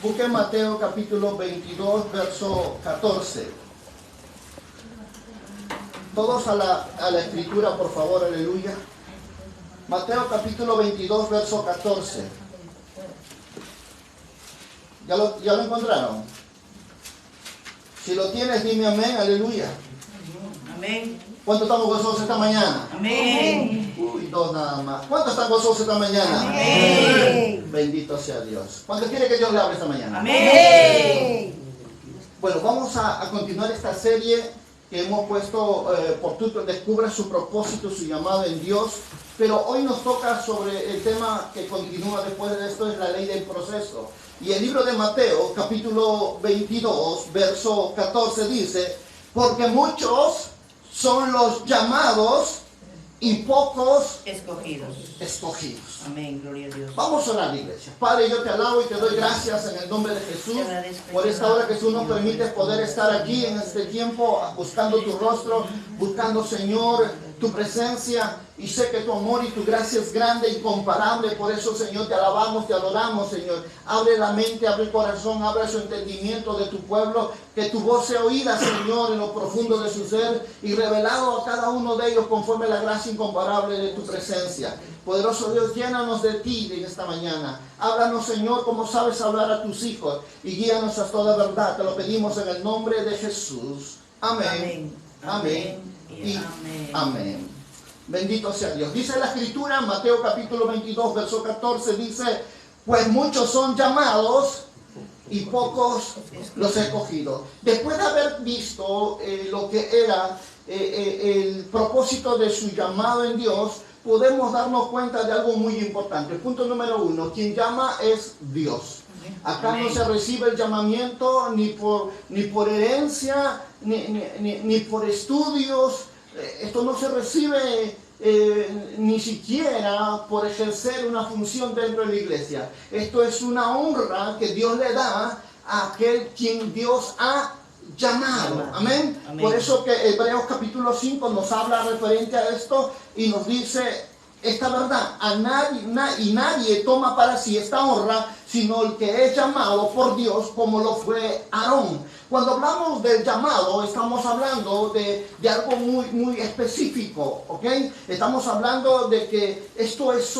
Busquen Mateo capítulo 22, verso 14. Todos a la escritura, por favor, aleluya. Mateo capítulo 22, verso 14. ¿Ya lo encontraron? Si lo tienes, dime amén, aleluya. Amén. ¿Cuántos estamos gozosos esta mañana? Amén. Uy, dos nada más. ¿Cuántos están gozosos esta mañana? Amén. Bendito sea Dios. ¿Cuántos quiere que Dios le hable esta mañana? Amén. Bueno, vamos a continuar esta serie que hemos puesto por título Descubra su propósito, su llamado en Dios. Pero hoy nos toca sobre el tema que continúa después de esto, es la ley del proceso. Y el libro de Mateo, capítulo 22, verso 14 dice: porque muchos son los llamados y pocos Escogidos. escogidos. Amén, gloria a Dios. Vamos a orar, iglesia. Padre, yo te alabo y te doy gracias en el nombre de Jesús por esta hora que tú nos permites poder estar aquí en este tiempo buscando tu rostro, buscando, Señor, tu presencia. Y sé que tu amor y tu gracia es grande, incomparable. Por eso, Señor, te alabamos, te adoramos, Señor. Abre la mente, abre el corazón, abre su entendimiento de tu pueblo. Que tu voz sea oída, Señor, en lo profundo de su ser y revelado a cada uno de ellos conforme la gracia incomparable de tu presencia. Poderoso Dios, llénanos de ti en esta mañana. Háblanos, Señor, como sabes hablar a tus hijos y guíanos a toda verdad. Te lo pedimos en el nombre de Jesús. Amén. Amén. Y amén. Bendito sea Dios. Dice la Escritura, Mateo capítulo 22, verso 14, dice: pues muchos son llamados y pocos los escogidos. Después de haber visto lo que era el propósito de su llamado en Dios, podemos darnos cuenta de algo muy importante. Punto número 1, quien llama es Dios. Acá no se recibe el llamamiento ni por herencia, ni por estudios. Esto no se recibe ni siquiera por ejercer una función dentro de la iglesia. Esto es una honra que Dios le da a aquel quien Dios ha llamado. Amén. Amén. Por eso que Hebreos capítulo 5 nos habla referente a esto y nos dice esta verdad: nadie toma para sí esta honra sino el que es llamado por Dios, como lo fue Aarón. Cuando hablamos del llamado, estamos hablando de algo muy específico, ¿ok? Estamos hablando de que esto es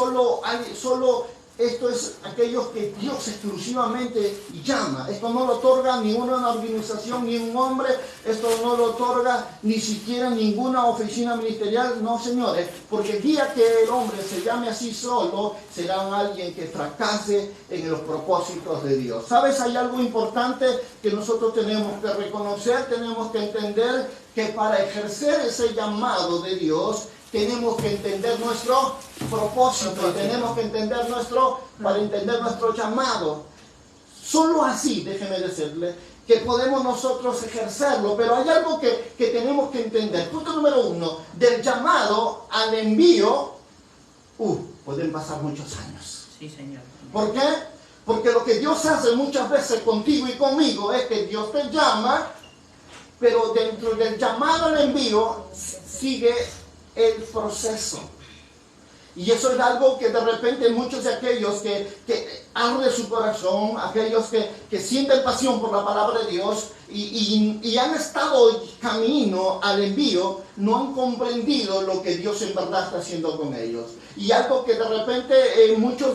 esto es aquellos que Dios exclusivamente llama. Esto no lo otorga ni una organización, ni un hombre. Esto no lo otorga ni siquiera ninguna oficina ministerial. No, señores. Porque el día que el hombre se llame así solo, será alguien que fracase en los propósitos de Dios. ¿Sabes? Hay algo importante que nosotros tenemos que reconocer, tenemos que entender, que para ejercer ese llamado de Dios, tenemos que entender nuestro propósito, tenemos que entender para entender nuestro llamado. Solo así, déjeme decirle, que podemos nosotros ejercerlo. Pero hay algo que tenemos que entender. Punto número 1, del llamado al envío, pueden pasar muchos años. Sí, Señor. ¿Por qué? Porque lo que Dios hace muchas veces contigo y conmigo es que Dios te llama, pero dentro del llamado al envío sigue el proceso. Y eso es algo que de repente muchos de aquellos que arde su corazón, aquellos que sienten pasión por la palabra de Dios y han estado camino al envío, no han comprendido lo que Dios en verdad está haciendo con ellos. Y algo que de repente muchos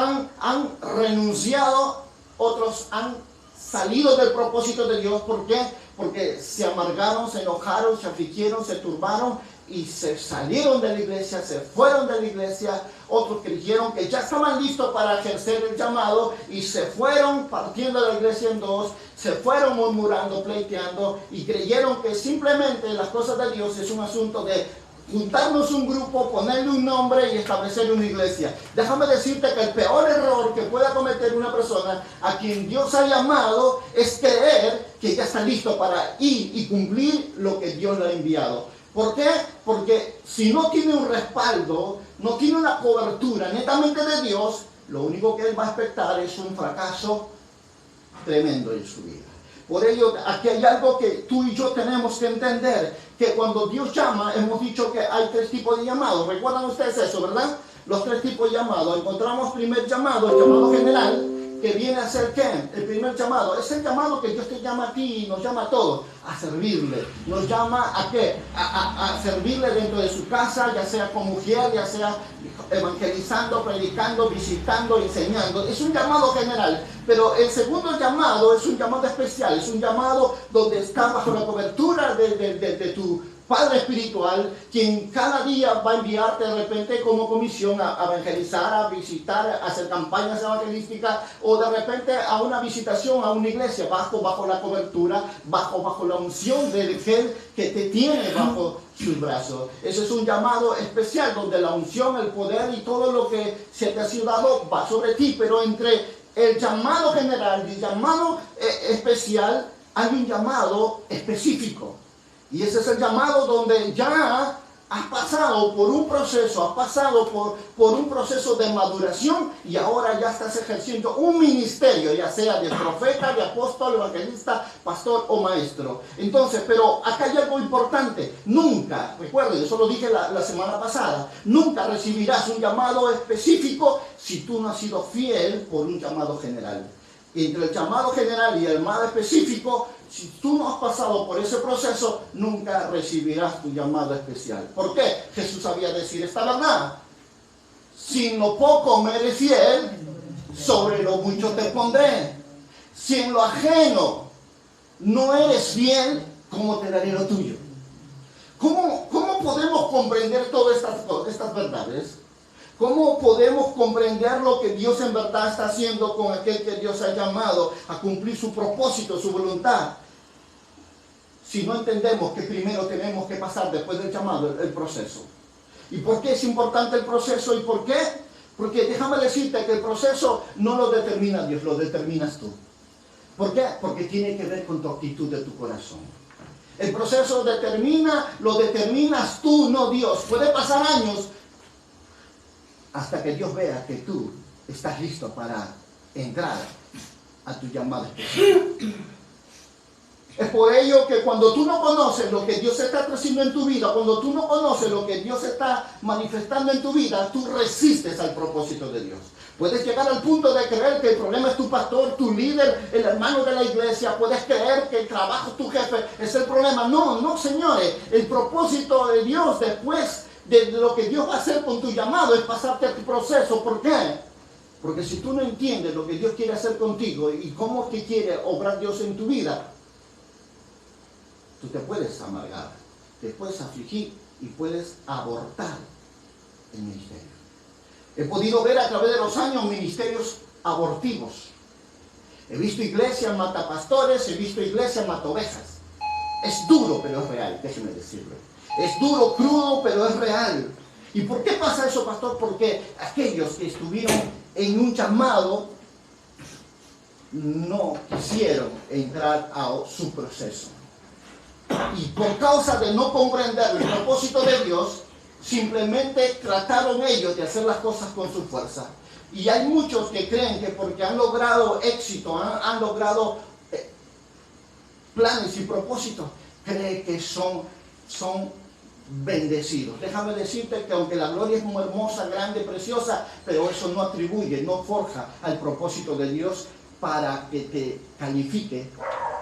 han renunciado, otros han salido del propósito de Dios. ¿Por qué? Porque se amargaron, se enojaron, se afligieron, se turbaron y se salieron de la iglesia, se fueron de la iglesia. Otros creyeron que ya estaban listos para ejercer el llamado y se fueron partiendo de la iglesia en dos, se fueron murmurando, pleiteando y creyeron que simplemente las cosas de Dios es un asunto de juntarnos un grupo, ponerle un nombre y establecer una iglesia. Déjame decirte que el peor error que pueda cometer una persona a quien Dios ha llamado es creer que ya está listo para ir y cumplir lo que Dios le ha enviado. ¿Por qué? Porque si no tiene un respaldo, no tiene una cobertura netamente de Dios, lo único que él va a expectar es un fracaso tremendo en su vida. Por ello, aquí hay algo que tú y yo tenemos que entender, que cuando Dios llama, hemos dicho que hay 3 tipos de llamados. ¿Recuerdan ustedes eso, verdad? Los 3 tipos de llamados. Encontramos primer llamado, el llamado general, que viene a ser ¿qué? El primer llamado. Es el llamado que Dios te llama a ti y nos llama a todos a servirle. Nos llama a ¿qué? A servirle dentro de su casa, ya sea con mujer, ya sea evangelizando, predicando, visitando, enseñando. Es un llamado general. Pero el segundo llamado es un llamado especial. Es un llamado donde está bajo la cobertura de tu Padre espiritual, quien cada día va a enviarte de repente como comisión a evangelizar, a visitar, a hacer campañas evangelísticas, o de repente a una visitación a una iglesia bajo la cobertura, bajo la unción del que te tiene bajo sus brazos. Ese es un llamado especial donde la unción, el poder y todo lo que se te ha sido dado va sobre ti. Pero entre el llamado general y el llamado especial hay un llamado específico. Y ese es el llamado donde ya has pasado por un proceso, has pasado por un proceso de maduración y ahora ya estás ejerciendo un ministerio, ya sea de profeta, de apóstol, evangelista, pastor o maestro. Entonces, pero acá hay algo importante. Nunca, recuerden, eso lo dije la semana pasada, nunca recibirás un llamado específico si tú no has sido fiel por un llamado general. Entre el llamado general y el llamado específico, si tú no has pasado por ese proceso, nunca recibirás tu llamado especial. ¿Por qué? Jesús sabía decir esta verdad. Si en lo poco me eres fiel, sobre lo mucho te pondré. Si en lo ajeno no eres fiel, ¿cómo te daré lo tuyo? ¿Cómo podemos comprender todas estas verdades? ¿Cómo podemos comprender lo que Dios en verdad está haciendo con aquel que Dios ha llamado a cumplir su propósito, su voluntad? Si no entendemos que primero tenemos que pasar después del llamado el proceso. ¿Y por qué es importante el proceso? ¿Y por qué? Porque déjame decirte que el proceso no lo determina Dios, lo determinas tú. ¿Por qué? Porque tiene que ver con tu actitud de tu corazón. El proceso lo determinas tú, no Dios. Puede pasar años hasta que Dios vea que tú estás listo para entrar a tu llamado especial. Es por ello que cuando tú no conoces lo que Dios está haciendo en tu vida, cuando tú no conoces lo que Dios está manifestando en tu vida, tú resistes al propósito de Dios. Puedes llegar al punto de creer que el problema es tu pastor, tu líder, el hermano de la iglesia. Puedes creer que el trabajo, tu jefe, es el problema. No, señores. El propósito de Dios después de lo que Dios va a hacer con tu llamado es pasarte a tu proceso. ¿Por qué? Porque si tú no entiendes lo que Dios quiere hacer contigo y cómo que quiere obrar Dios en tu vida, tú te puedes amargar, te puedes afligir y puedes abortar el ministerio. He podido ver a través de los años ministerios abortivos. He visto iglesias matapastores, he visto iglesias matovejas. Es duro, pero es real, déjeme decirlo. Es duro, crudo, pero es real. ¿Y por qué pasa eso, pastor? Porque aquellos que estuvieron en un llamado no quisieron entrar a su proceso. Y por causa de no comprender el propósito de Dios, simplemente trataron ellos de hacer las cosas con su fuerza. Y hay muchos que creen que porque han logrado éxito, han logrado planes y propósitos, creen que son bendecidos. Déjame decirte que aunque la gloria es muy hermosa, grande, preciosa, pero eso no atribuye, no forja al propósito de Dios para que te califique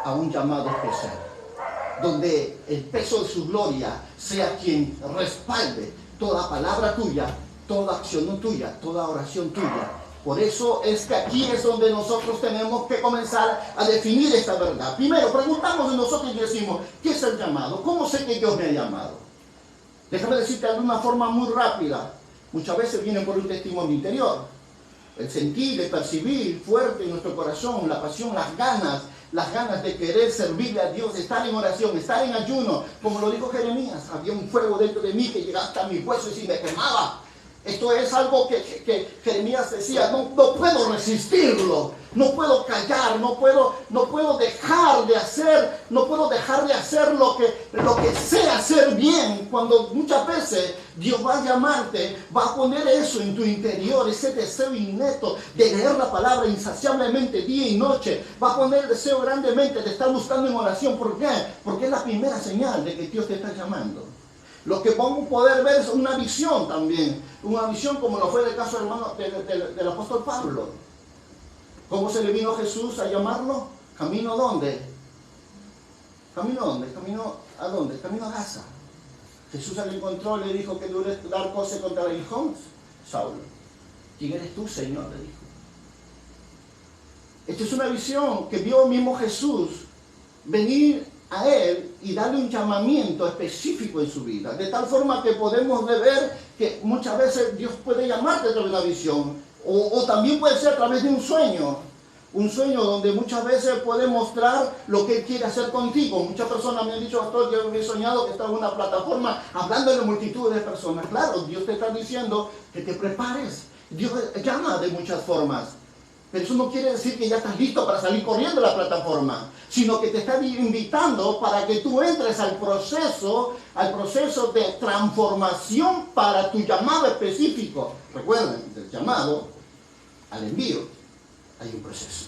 a un llamado especial, donde el peso de su gloria sea quien respalde toda palabra tuya, toda acción tuya, toda oración tuya. Por eso es que aquí es donde nosotros tenemos que comenzar a definir esta verdad. Primero, preguntamos de nosotros y decimos, ¿qué es el llamado? ¿Cómo sé que Dios me ha llamado? Déjame decirte de una forma muy rápida. Muchas veces viene por un testimonio interior. El sentir, el percibir fuerte en nuestro corazón, la pasión, las ganas de querer servirle a Dios, de estar en oración, estar en ayuno. Como lo dijo Jeremías, había un fuego dentro de mí que llegaba hasta mis huesos y me quemaba. Esto es algo que Jeremías decía, no puedo resistirlo, no puedo callar, no puedo dejar de hacer lo que sé hacer bien. Cuando muchas veces Dios va a llamarte, va a poner eso en tu interior, ese deseo inneto de leer la palabra insaciablemente día y noche, va a poner el deseo grandemente de estar buscando en oración. ¿Por qué? Porque es la primera señal de que Dios te está llamando. Lo que vamos a poder ver es una visión también. Una visión como lo fue el caso hermano del apóstol Pablo. ¿Cómo se le vino Jesús a llamarlo? ¿Camino dónde? ¿Camino dónde? ¿Camino a dónde? Camino a Gaza. Jesús se le encontró y le dijo que dure dar cosas contra el aguijón. Saulo, ¿quién eres tú, Señor?, le dijo. Esta es una visión que vio mismo Jesús venir a él y darle un llamamiento específico en su vida. De tal forma que podemos ver que muchas veces Dios puede llamarte a través de una visión. O también puede ser a través de un sueño. Un sueño donde muchas veces puede mostrar lo que Él quiere hacer contigo. Muchas personas me han dicho, pastor, yo he soñado que estaba en una plataforma hablando de multitudes de personas. Claro, Dios te está diciendo que te prepares. Dios llama de muchas formas. Pero eso no quiere decir que ya estás listo para salir corriendo de la plataforma, sino que te está invitando para que tú entres al proceso de transformación para tu llamado específico. Recuerden, del llamado al envío hay un proceso.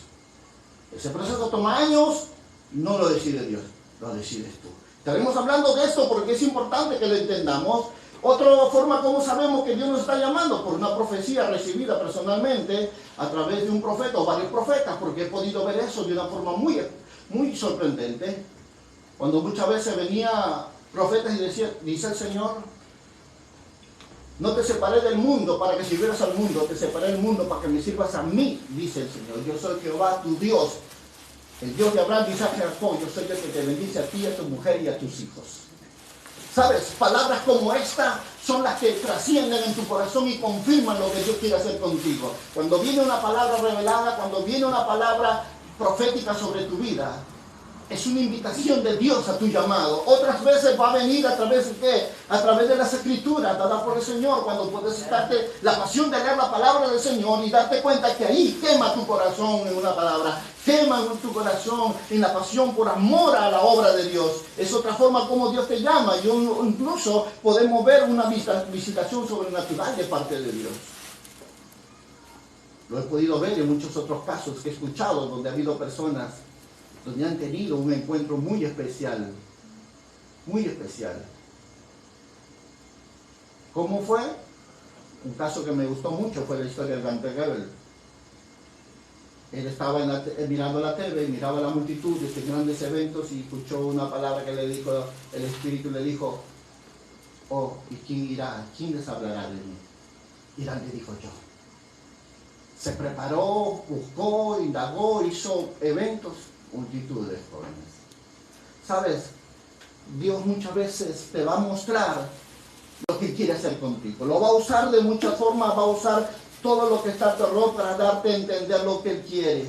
Ese proceso toma años, no lo decide Dios, lo decides tú. Estaremos hablando de esto porque es importante que lo entendamos. Otra forma, ¿cómo sabemos que Dios nos está llamando? Por una profecía recibida personalmente a través de un profeta o varios profetas, porque he podido ver eso de una forma muy sorprendente. Cuando muchas veces venía profetas y decía, dice el Señor, no te separé del mundo para que sirvieras al mundo, te separé del mundo para que me sirvas a mí, dice el Señor. Yo soy Jehová, tu Dios, el Dios de Abraham, Isaac y Jacob. Yo soy el que te bendice a ti, a tu mujer y a tus hijos. ¿Sabes? Palabras como esta son las que trascienden en tu corazón y confirman lo que Dios quiere hacer contigo. Cuando viene una palabra revelada, cuando viene una palabra profética sobre tu vida, es una invitación de Dios a tu llamado. Otras veces va a venir a través de ¿qué? A través de las escrituras dadas por el Señor, cuando puedes darte la pasión de leer la palabra del Señor y darte cuenta que ahí quema tu corazón en una palabra, quema tu corazón en la pasión por amor a la obra de Dios. Es otra forma como Dios te llama. Y incluso podemos ver una visitación sobrenatural de parte de Dios. Lo he podido ver en muchos otros casos que he escuchado, donde ha habido personas donde han tenido un encuentro muy especial. Muy especial. ¿Cómo fue? Un caso que me gustó mucho fue la historia de Dante Gebel. Él estaba mirando la TV, miraba la multitud de estos grandes eventos y escuchó una palabra que le dijo, el Espíritu le dijo, oh, ¿y quién irá? ¿Quién les hablará de mí? Y Dante dijo, yo. Se preparó, buscó, indagó, hizo eventos, multitudes jóvenes. ¿Sabes? Dios muchas veces te va a mostrar lo que quiere hacer contigo. Lo va a usar de muchas formas, va a usar todo lo que está a tu alrededor para darte a entender lo que Él quiere.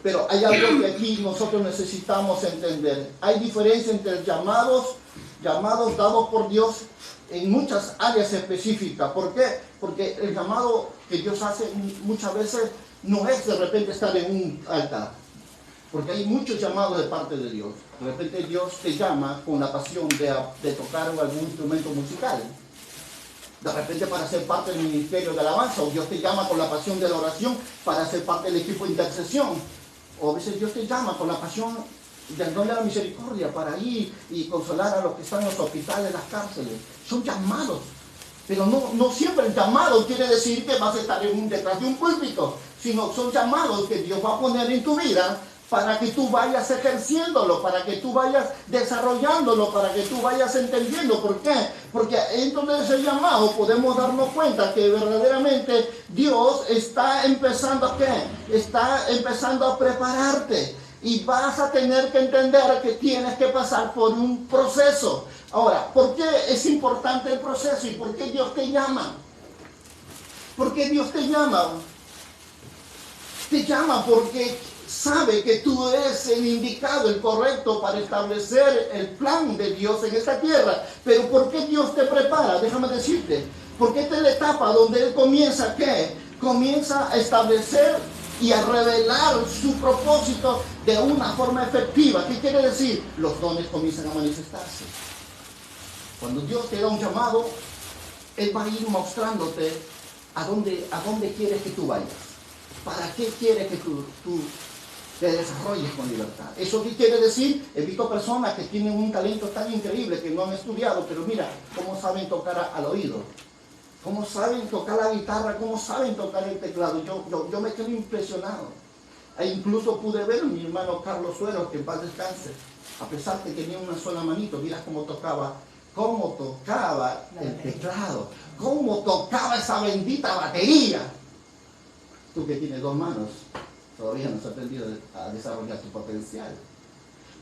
Pero hay algo que aquí nosotros necesitamos entender. Hay diferencia entre llamados dados por Dios en muchas áreas específicas. ¿Por qué? Porque el llamado que Dios hace muchas veces no es de repente estar en un altar. Porque hay muchos llamados de parte de Dios. De repente Dios te llama con la pasión de tocar algún instrumento musical. De repente para ser parte del ministerio de alabanza. O Dios te llama con la pasión de la oración para ser parte del equipo de intercesión. O a veces Dios te llama con la pasión del don de la misericordia para ir y consolar a los que están en los hospitales, en las cárceles. Son llamados. Pero no siempre el llamado quiere decir que vas a estar detrás de un púlpito. Sino son llamados que Dios va a poner en tu vida para que tú vayas ejerciéndolo, para que tú vayas desarrollándolo, para que tú vayas entendiendo. ¿Por qué? Porque dentro de ese llamado podemos darnos cuenta que verdaderamente Dios está empezando a ¿qué? Está empezando a prepararte. Y vas a tener que entender que tienes que pasar por un proceso. Ahora, ¿por qué es importante el proceso? ¿Y por qué Dios te llama? ¿Por qué Dios te llama? Te llama porque sabe que tú eres el indicado, el correcto para establecer el plan de Dios en esta tierra. Pero ¿por qué Dios te prepara? Déjame decirte. Porque esta es la etapa donde Él comienza, ¿qué? Comienza a establecer y a revelar su propósito de una forma efectiva. ¿Qué quiere decir? Los dones comienzan a manifestarse. Cuando Dios te da un llamado, Él va a ir mostrándote a dónde quiere que tú vayas. ¿Para qué quiere que tú te desarrolles con libertad? ¿Eso qué quiere decir? He visto personas que tienen un talento tan increíble que no han estudiado, pero mira cómo saben tocar al oído, cómo saben tocar la guitarra, cómo saben tocar el teclado. Yo me quedo impresionado. E incluso pude ver a mi hermano Carlos Suero, que en paz descanse, a pesar de que tenía una sola manito, mira cómo tocaba el teclado, cómo tocaba esa bendita batería. Tú que tienes 2 manos, todavía no has aprendido a desarrollar tu potencial.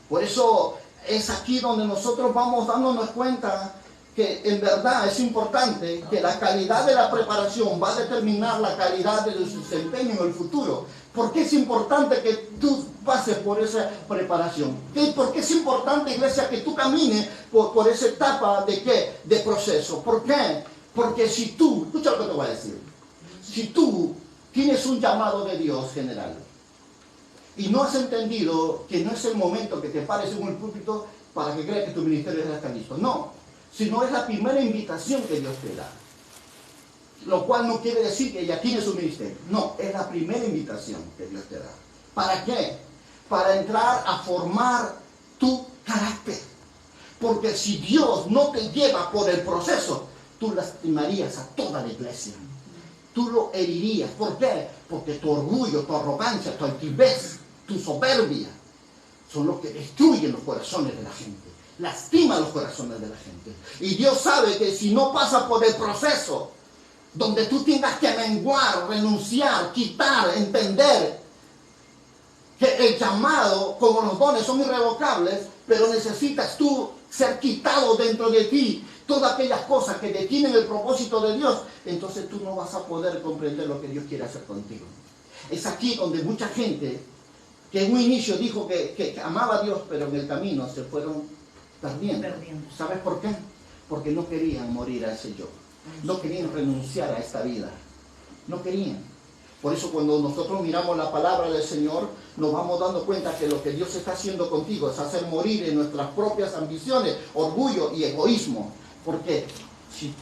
Por eso es aquí donde nosotros vamos dándonos cuenta que en verdad es importante que la calidad de la preparación va a determinar la calidad del desempeño en el futuro. ¿Por qué es importante que tú pases por esa preparación? ¿Por qué es importante, iglesia, que tú camines por esa etapa de qué? De proceso. ¿Por qué? Porque si tú, escucha lo que te voy a decir, si tú tienes un llamado de Dios general y no has entendido que no es el momento que te pares en un púlpito para que creas que tu ministerio ya está listo. No, sino es la primera invitación que Dios te da. Lo cual no quiere decir que ya tienes un ministerio. No, es la primera invitación que Dios te da. ¿Para qué? Para entrar a formar tu carácter. Porque si Dios no te lleva por el proceso, tú lastimarías a toda la iglesia. Tú lo herirías. ¿Por qué? Porque tu orgullo, tu arrogancia, tu altivez, tu soberbia son los que destruyen los corazones de la gente. Lastiman los corazones de la gente. Y Dios sabe que si no pasa por el proceso, donde tú tengas que menguar, renunciar, quitar, entender que el llamado como los dones son irrevocables, pero necesitas tú ser quitado dentro de ti todas aquellas cosas que detienen el propósito de Dios, entonces tú no vas a poder comprender lo que Dios quiere hacer contigo. Es aquí donde mucha gente que en un inicio dijo que amaba a Dios, pero en el camino se fueron perdiendo. ¿Sabes por qué? Porque no querían morir a ese yo. No querían renunciar a esta vida. No querían. Por eso cuando nosotros miramos la palabra del Señor, nos vamos dando cuenta que lo que Dios está haciendo contigo es hacer morir en nuestras propias ambiciones, orgullo y egoísmo. Porque si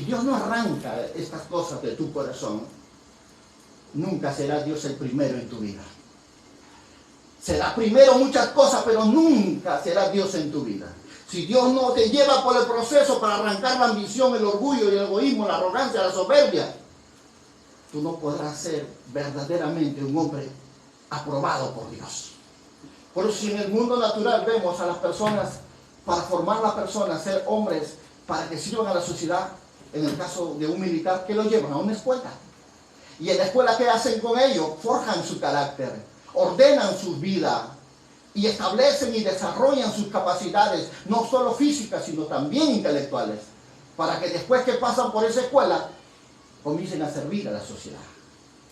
Dios no arranca estas cosas de tu corazón, nunca será Dios el primero en tu vida. Será primero muchas cosas, pero nunca será Dios en tu vida. Si Dios no te lleva por el proceso para arrancar la ambición, el orgullo, el egoísmo, la arrogancia, la soberbia, tú no podrás ser verdaderamente un hombre aprobado por Dios. Por eso si en el mundo natural vemos a las personas, para formar a las personas, ser hombres, para que sirvan a la sociedad, en el caso de un militar, ¿qué lo llevan? A una escuela. Y en la escuela, ¿qué hacen con ellos? Forjan su carácter, ordenan su vida, y establecen y desarrollan sus capacidades, no solo físicas, sino también intelectuales, para que después que pasan por esa escuela, comiencen a servir a la sociedad,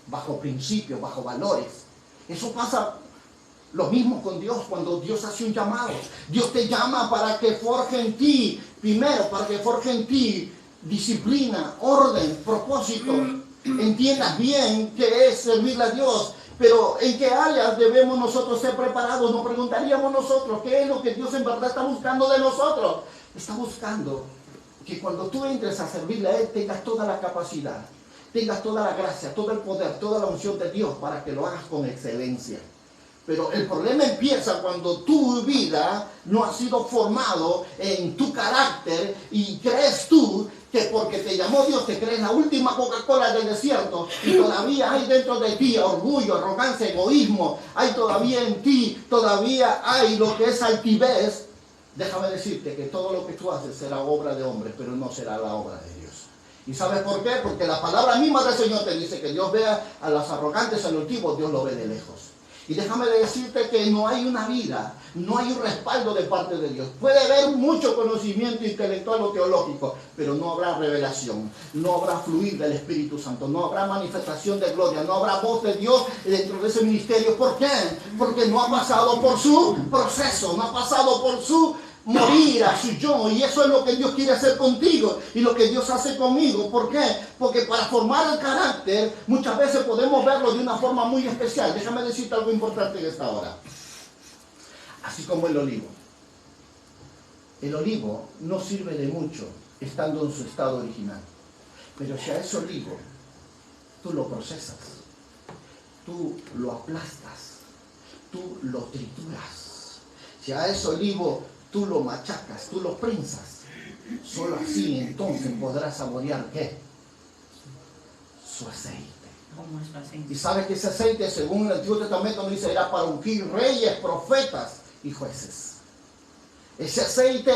bajo principios, bajo valores. Eso pasa lo mismo con Dios, cuando Dios hace un llamado. Dios te llama para que forje en ti, primero, para que forje en ti disciplina, orden, propósito. Entiendas bien qué es servirle a Dios. Pero ¿en qué áreas debemos nosotros ser preparados? Nos preguntaríamos nosotros, ¿qué es lo que Dios en verdad está buscando de nosotros? Está buscando que cuando tú entres a servirle a Él, tengas toda la capacidad, tengas toda la gracia, todo el poder, toda la unción de Dios para que lo hagas con excelencia. Pero el problema empieza cuando tu vida no ha sido formado en tu carácter y crees tú que porque te llamó Dios te crees la última Coca-Cola del desierto y todavía hay dentro de ti orgullo, arrogancia, egoísmo, hay todavía en ti, todavía hay lo que es altivez. Déjame decirte que todo lo que tú haces será obra de hombre, pero no será la obra de Dios. ¿Y sabes por qué? Porque la palabra misma del Señor te dice que Dios vea a los arrogantes, a los altivos, Dios lo ve de lejos. Y déjame decirte que no hay una vida, no hay un respaldo de parte de Dios. Puede haber mucho conocimiento intelectual o teológico, pero no habrá revelación, no habrá fluir del Espíritu Santo, no habrá manifestación de gloria, no habrá voz de Dios dentro de ese ministerio. ¿Por qué? Porque no ha pasado por su proceso, no ha pasado por su morir a su yo, y eso es lo que Dios quiere hacer contigo y lo que Dios hace conmigo. ¿Por qué? Porque para formar el carácter muchas veces podemos verlo de una forma muy especial. Déjame decirte algo importante en esta hora. Así como el olivo no sirve de mucho estando en su estado original, pero si a ese olivo tú lo procesas, tú lo aplastas, tú lo trituras, si a ese olivo tú lo machacas, tú lo prensas, solo así entonces podrás saborear ¿qué? Su aceite. Como nuestro aceite. Y sabe que ese aceite, según el Antiguo Testamento, dice, era para ungir reyes, profetas y jueces. Ese aceite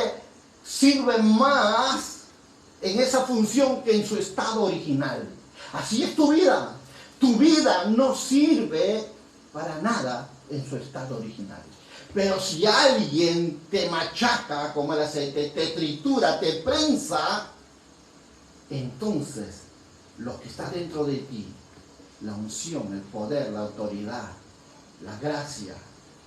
sirve más en esa función que en su estado original. Así es tu vida. Tu vida no sirve para nada en su estado original. Pero si alguien te machaca como el aceite, te tritura, te prensa, entonces lo que está dentro de ti, la unción, el poder, la autoridad, la gracia,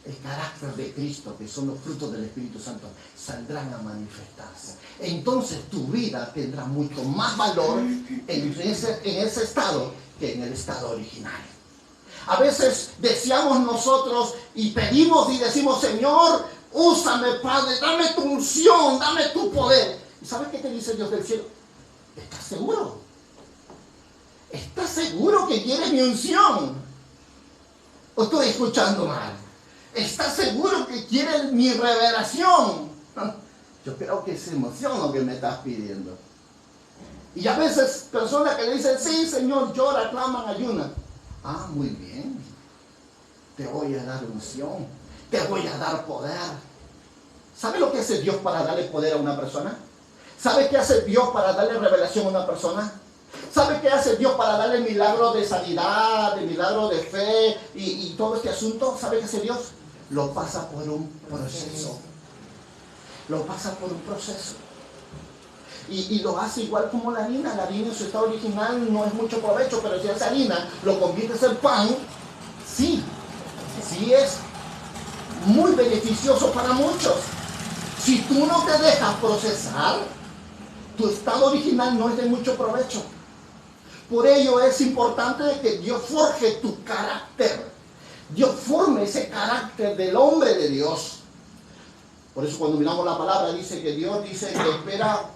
el carácter de Cristo, que son los frutos del Espíritu Santo, saldrán a manifestarse. Entonces tu vida tendrá mucho más valor en ese estado que en el estado original. A veces deseamos nosotros y pedimos y decimos, Señor, úsame, Padre, dame tu unción, dame tu poder. ¿Y sabes qué te dice Dios del cielo? ¿Estás seguro? ¿Estás seguro que quieres mi unción? ¿O estoy escuchando mal? ¿Estás seguro que quieres mi revelación? Yo creo que es emoción lo que me estás pidiendo. Y a veces personas que le dicen, sí, Señor, llora, claman, ayunan. Ah, muy bien. Te voy a dar unción. Te voy a dar poder. ¿Sabe lo que hace Dios para darle poder a una persona? ¿Sabe qué hace Dios para darle revelación a una persona? ¿Sabe qué hace Dios para darle milagro de sanidad, de milagro de fe y todo este asunto? ¿Sabe qué hace Dios? Lo pasa por un proceso. Lo pasa por un proceso. Y lo hace igual como la harina. La harina en su estado original no es mucho provecho, pero si esa harina lo conviertes en pan, sí es muy beneficioso para muchos. Si tú no te dejas procesar, tu estado original no es de mucho provecho. Por ello es importante que Dios forje tu carácter. Dios forme ese carácter del hombre de Dios. Por eso cuando miramos la palabra dice que Dios dice que espera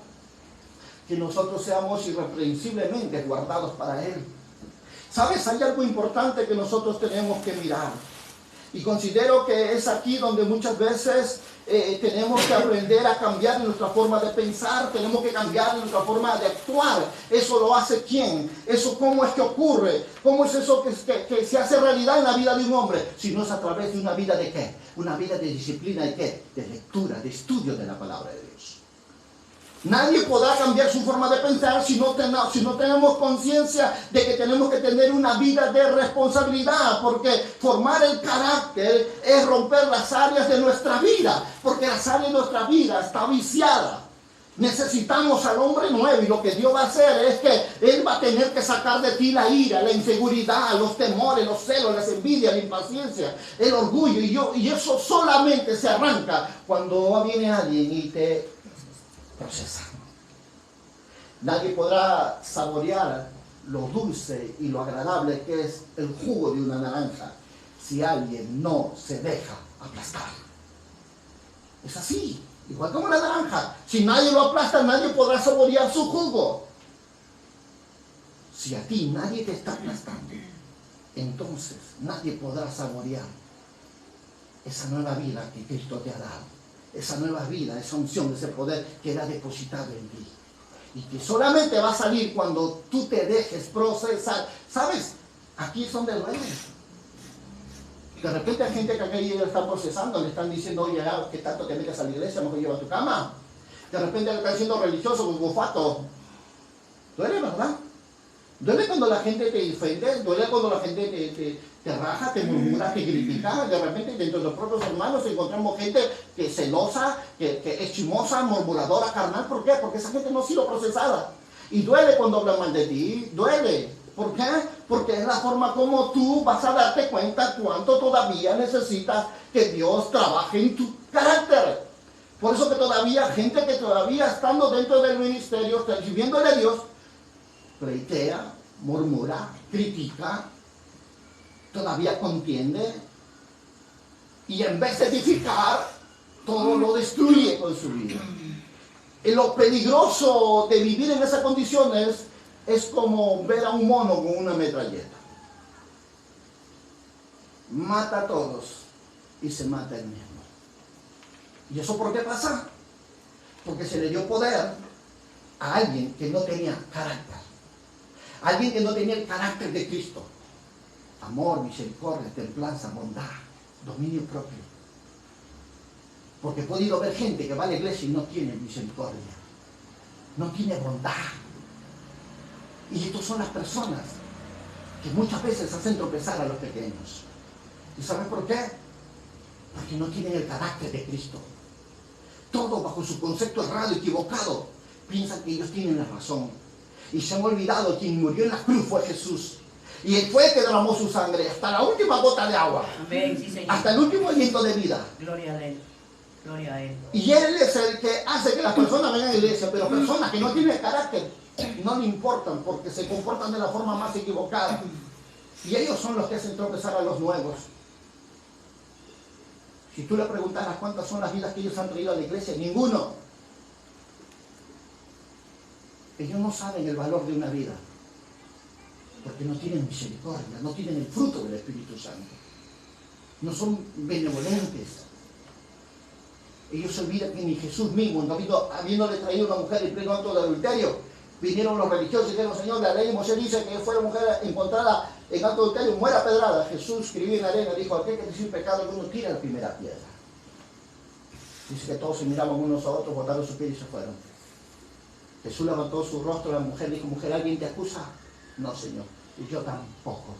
que nosotros seamos irreprensiblemente guardados para Él. ¿Sabes? Hay algo importante que nosotros tenemos que mirar. Y considero que es aquí donde muchas veces tenemos que aprender a cambiar nuestra forma de pensar, tenemos que cambiar nuestra forma de actuar. ¿Eso lo hace quién? ¿Eso cómo es que ocurre? ¿Cómo es eso que se hace realidad en la vida de un hombre? Si no es a través de una vida de ¿qué? Una vida de disciplina y ¿qué? De lectura, de estudio de la palabra de Dios. Nadie podrá cambiar su forma de pensar si no tenemos conciencia de que tenemos que tener una vida de responsabilidad, porque formar el carácter es romper las áreas de nuestra vida, porque las áreas de nuestra vida está viciada. Necesitamos al hombre nuevo y lo que Dios va a hacer es que Él va a tener que sacar de ti la ira, la inseguridad, los temores, los celos, las envidias, la impaciencia, el orgullo y eso solamente se arranca cuando viene alguien y te procesa. Nadie podrá saborear lo dulce y lo agradable que es el jugo de una naranja si alguien no se deja aplastar. Es así, igual como la naranja. Si nadie lo aplasta, nadie podrá saborear su jugo. Si a ti nadie te está aplastando, entonces nadie podrá saborear esa nueva vida que Cristo te ha dado. Esa nueva vida, esa unción, ese poder que Él ha depositado en ti. Y que solamente va a salir cuando tú te dejes procesar. ¿Sabes? Aquí es donde duele. De repente hay gente que aquí está procesando, le están diciendo, oye, ¿qué tanto te metes a la iglesia? Mejor lleva tu cama. De repente le están diciendo religioso, bufato. Duele, ¿verdad? Duele cuando la gente te ofende, duele cuando la gente te raja, te murmura, te critica. De repente dentro de los propios hermanos encontramos gente que es celosa, que es chismosa, murmuradora, carnal. ¿Por qué? Porque esa gente no ha sido procesada. Y duele cuando hablan mal de ti, duele. ¿Por qué? Porque es la forma como tú vas a darte cuenta cuánto todavía necesitas que Dios trabaje en tu carácter. Por eso que todavía gente que todavía estando dentro del ministerio, sirviéndole a Dios, pleitea, murmura, critica, todavía contiende y en vez de edificar, todo lo destruye con su vida. Y lo peligroso de vivir en esas condiciones es como ver a un mono con una metralleta. Mata a todos y se mata él mismo. ¿Y eso por qué pasa? Porque se le dio poder a alguien que no tenía carácter. Alguien que no tenía el carácter de Cristo. Amor, misericordia, templanza, bondad, dominio propio. Porque he podido ver gente que va a la iglesia y no tiene misericordia, no tiene bondad. Y estas son las personas que muchas veces hacen tropezar a los pequeños. ¿Y saben por qué? Porque no tienen el carácter de Cristo. Todo bajo su concepto errado, equivocado. Piensan que ellos tienen la razón. Y se han olvidado que quien murió en la cruz fue Jesús. Y Él fue el que derramó su sangre hasta la última gota de agua. Amén, sí, Señor. Hasta el último aliento de vida. Gloria a Él. Gloria a Él. Y Él es el que hace que las personas vengan a la iglesia. Pero personas que no tienen carácter no le importan porque se comportan de la forma más equivocada. Y ellos son los que hacen tropezar a los nuevos. Si tú le preguntaras cuántas son las vidas que ellos han traído a la iglesia, ninguno. Ellos no saben el valor de una vida. Porque no tienen misericordia, no tienen el fruto del Espíritu Santo. No son benevolentes. Ellos se olvidan que ni Jesús mismo, habiéndole traído una mujer en pleno acto de adulterio, vinieron los religiosos y dijeron: Señor, la ley de Moisés dice que fuera mujer encontrada en acto de adulterio, muera pedrada. Jesús escribió en la arena, dijo: aquel que decir pecado, que uno tira la primera piedra. Dice que todos se miraban unos a otros, botaron sus pies y se fueron. Jesús levantó su rostro a la mujer y dijo: mujer, ¿alguien te acusa? No, Señor, y yo tampoco.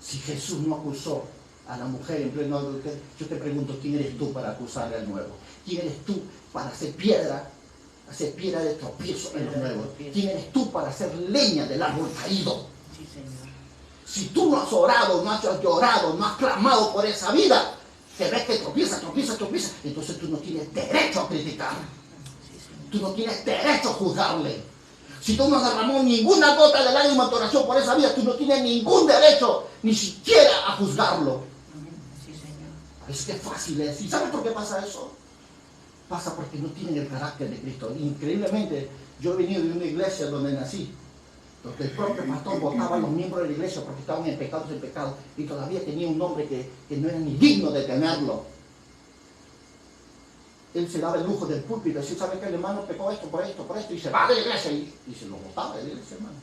Si Jesús no acusó a la mujer en pleno adulterio, yo te pregunto: ¿quién eres tú para acusarle al nuevo? ¿Quién eres tú para hacer piedra de tropiezo en los nuevos? ¿Quién eres tú para hacer leña del árbol caído? Sí, Señor. Si tú no has orado, no has llorado, no has clamado por esa vida, que ves que tropieza, entonces tú no tienes derecho a criticar. Tú no tienes derecho a juzgarle. Si tú no has derramado ninguna gota de lágrima de oración por esa vida, tú no tienes ningún derecho, ni siquiera a juzgarlo. Sí, Señor. Es que fácil es. ¿Y sabes por qué pasa eso? Pasa porque no tienen el carácter de Cristo. Increíblemente, yo he venido de una iglesia donde nací, donde el propio pastor votaba a los miembros de la iglesia porque estaban en pecado, y todavía tenía un nombre que no era ni digno de tenerlo. Él se daba el lujo del púlpito y decía: ¿sabe qué? El hermano pecó esto, por esto, y se va de la iglesia, y se lo votaba de la iglesia, hermano.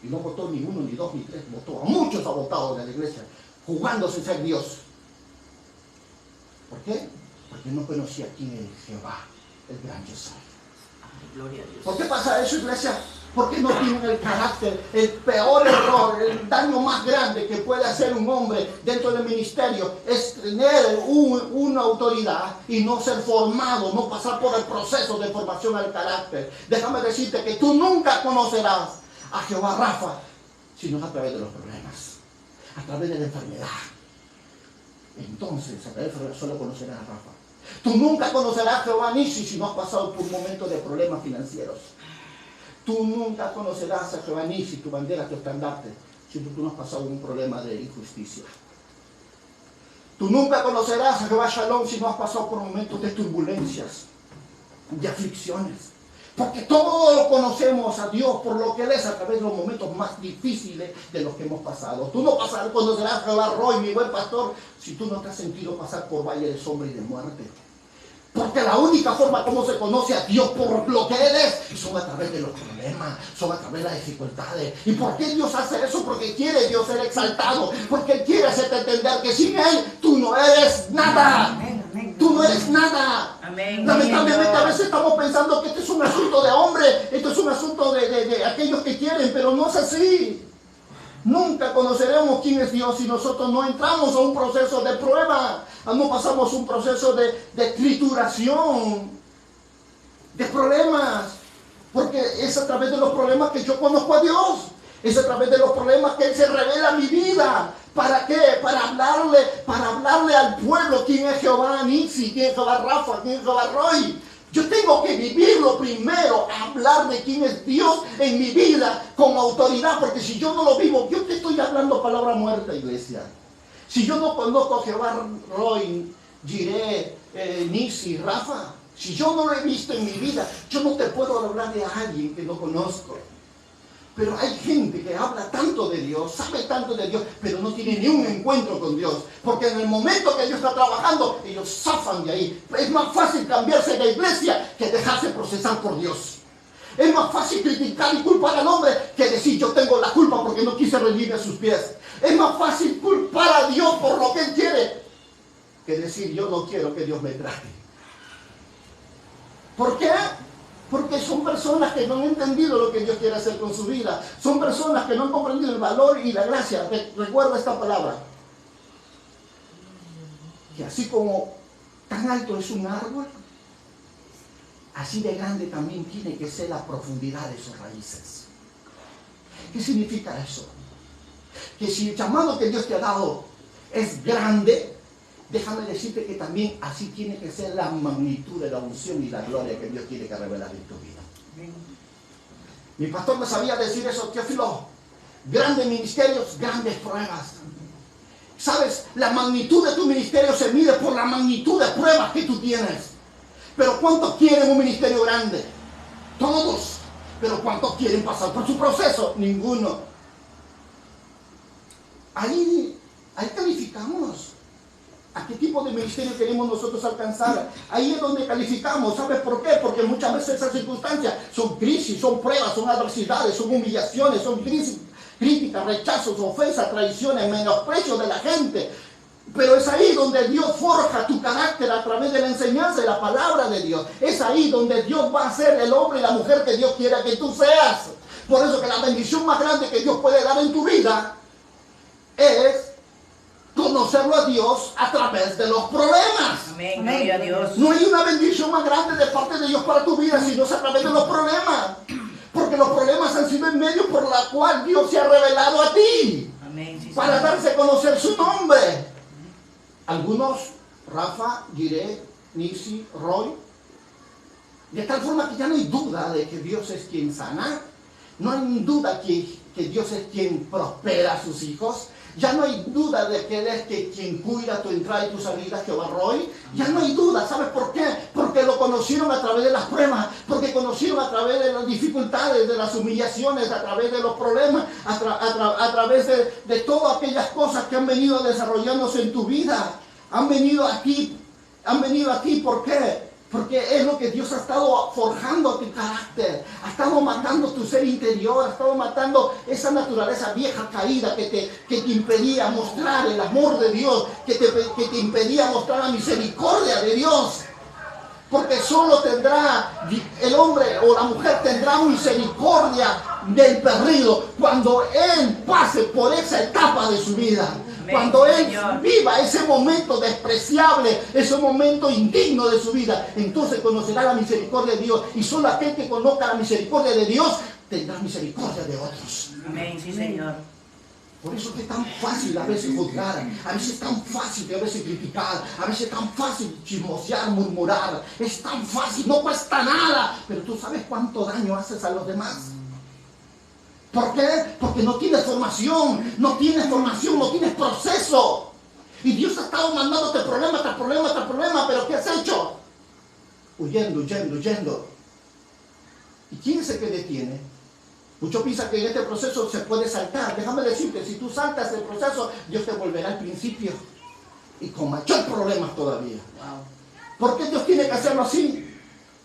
Y no votó ni uno, ni dos, ni tres, votó a muchos, ha votado de la iglesia, jugándose ser Dios. ¿Por qué? Porque no conocía quién era Jehová, el gran yo soy. Gloria a Dios. ¿Por qué pasa eso, iglesia? Porque no tienen el carácter. El peor error, el daño más grande que puede hacer un hombre dentro del ministerio es tener una autoridad y no ser formado, no pasar por el proceso de formación al carácter. Déjame decirte que tú nunca conocerás a Jehová Rafa sino a través de los problemas, a través de la enfermedad. Entonces, a través de la enfermedad solo conocerás a Rafa. Tú nunca conocerás a Jehová Nisi si no has pasado por momentos de problemas financieros. Tú nunca conocerás a Jehová Nisi, tu bandera, tu estandarte, si tú no has pasado un problema de injusticia. Tú nunca conocerás a Jehová Shalom si no has pasado por momentos de turbulencias, de aflicciones. Porque todos conocemos a Dios por lo que Él es a través de los momentos más difíciles de los que hemos pasado. Tú no conocerás a Jehová Roy, mi buen pastor, si tú no te has sentido pasar por valle de sombra y de muerte. Porque la única forma como se conoce a Dios por lo que Él es son a través de los problemas, son a través de las dificultades. ¿Y por qué Dios hace eso? Porque quiere Dios ser exaltado, porque Él quiere hacerte entender que sin Él tú no eres nada. Amén, amén. Tú no eres nada. Amén. Lamentablemente a veces estamos pensando que este es un asunto de hombre, esto es un asunto de aquellos que quieren, pero no es así. Nunca conoceremos quién es Dios si nosotros no entramos a un proceso de prueba, no pasamos un proceso de trituración, de problemas, porque es a través de los problemas que yo conozco a Dios, es a través de los problemas que Él se revela a mi vida. ¿Para qué? Para hablarle al pueblo quién es Jehová Nisi, quién es Jehová Rafa, quién es Jehová Roy. Yo tengo que vivirlo primero, hablar de quién es Dios en mi vida con autoridad, porque si yo no lo vivo, yo te estoy hablando palabra muerta, iglesia. Si yo no conozco a Jehová Roy, Jireh, Nisi, Rafa, si yo no lo he visto en mi vida, yo no te puedo hablar de alguien que no conozco. Pero hay gente que habla tanto de Dios, sabe tanto de Dios, pero no tiene ni un encuentro con Dios. Porque en el momento que Dios está trabajando, ellos zafan de ahí. Es más fácil cambiarse de iglesia que dejarse procesar por Dios. Es más fácil criticar y culpar al hombre que decir yo tengo la culpa porque no quise rendirme a sus pies. Es más fácil culpar a Dios por lo que Él quiere que decir yo no quiero que Dios me trate. ¿Por qué? Porque son personas que no han entendido lo que Dios quiere hacer con su vida. Son personas que no han comprendido el valor y la gracia. Recuerda esta palabra. Que así como tan alto es un árbol, así de grande también tiene que ser la profundidad de sus raíces. ¿Qué significa eso? Que si el llamado que Dios te ha dado es grande, déjame decirte que también así tiene que ser la magnitud de la unción y la gloria que Dios tiene que revelar en tu vida. Mi pastor me sabía decir eso, Teófilo. Grandes ministerios, grandes pruebas. ¿Sabes? La magnitud de tu ministerio se mide por la magnitud de pruebas que tú tienes. Pero ¿cuántos quieren un ministerio grande? Todos. Pero ¿cuántos quieren pasar por su proceso? Ninguno. Ahí calificamos. ¿A qué tipo de ministerio queremos nosotros alcanzar? Ahí es donde calificamos. ¿Sabes por qué? Porque muchas veces esas circunstancias son crisis, son pruebas, son adversidades, son humillaciones, son críticas, rechazos, ofensas, traiciones, menosprecio de la gente. Pero es ahí donde Dios forja tu carácter a través de la enseñanza y la palabra de Dios. Es ahí donde Dios va a ser el hombre y la mujer que Dios quiera que tú seas. Por eso que la bendición más grande que Dios puede dar en tu vida es conocerlo a Dios a través de los problemas. Amén, gloria a Dios. No hay una bendición más grande de parte de Dios para tu vida, sino es a través de los problemas. Porque los problemas han sido el medio por la cual Dios se ha revelado a ti. Amén, sí, Para Señor. darse a conocer su nombre. Algunos, Rafa, Giré, Nisi, Roy, de tal forma que ya no hay duda de que Dios es quien sana. No hay duda que Dios es quien prospera a sus hijos. Ya no hay duda de que Él es quien cuida tu entrada y tu salida, Jehová Roy. Ya no hay duda, ¿sabes por qué? Porque lo conocieron a través de las pruebas, porque conocieron a través de las dificultades, de las humillaciones, a través de los problemas, a través de todas aquellas cosas que han venido desarrollándose en tu vida. Han venido aquí, ¿por qué? Porque es lo que Dios ha estado forjando tu carácter, ha estado matando tu ser interior, ha estado matando esa naturaleza vieja caída que te impedía mostrar el amor de Dios, que te impedía mostrar la misericordia de Dios. Porque solo tendrá el hombre o la mujer tendrá misericordia del perdido cuando él pase por esa etapa de su vida. Cuando él viva ese momento despreciable, ese momento indigno de su vida, entonces conocerá la misericordia de Dios. Y solo aquel que conozca la misericordia de Dios tendrá misericordia de otros. Amén, sí, Señor. Por eso es tan fácil a veces juzgar, a veces es tan fácil a veces criticar, a veces es tan fácil chismosear, murmurar. Es tan fácil, no cuesta nada, pero tú sabes cuánto daño haces a los demás. ¿Por qué? Porque no tienes formación, no tienes proceso. Y Dios ha estado mandándote problema tras problema tras problema, pero ¿qué has hecho? Huyendo. ¿Y quién es el que detiene? Muchos piensan que en este proceso se puede saltar. Déjame decirte, si tú saltas el proceso, Dios te volverá al principio. Y con mayor problemas todavía. Wow. ¿Por qué Dios tiene que hacerlo así?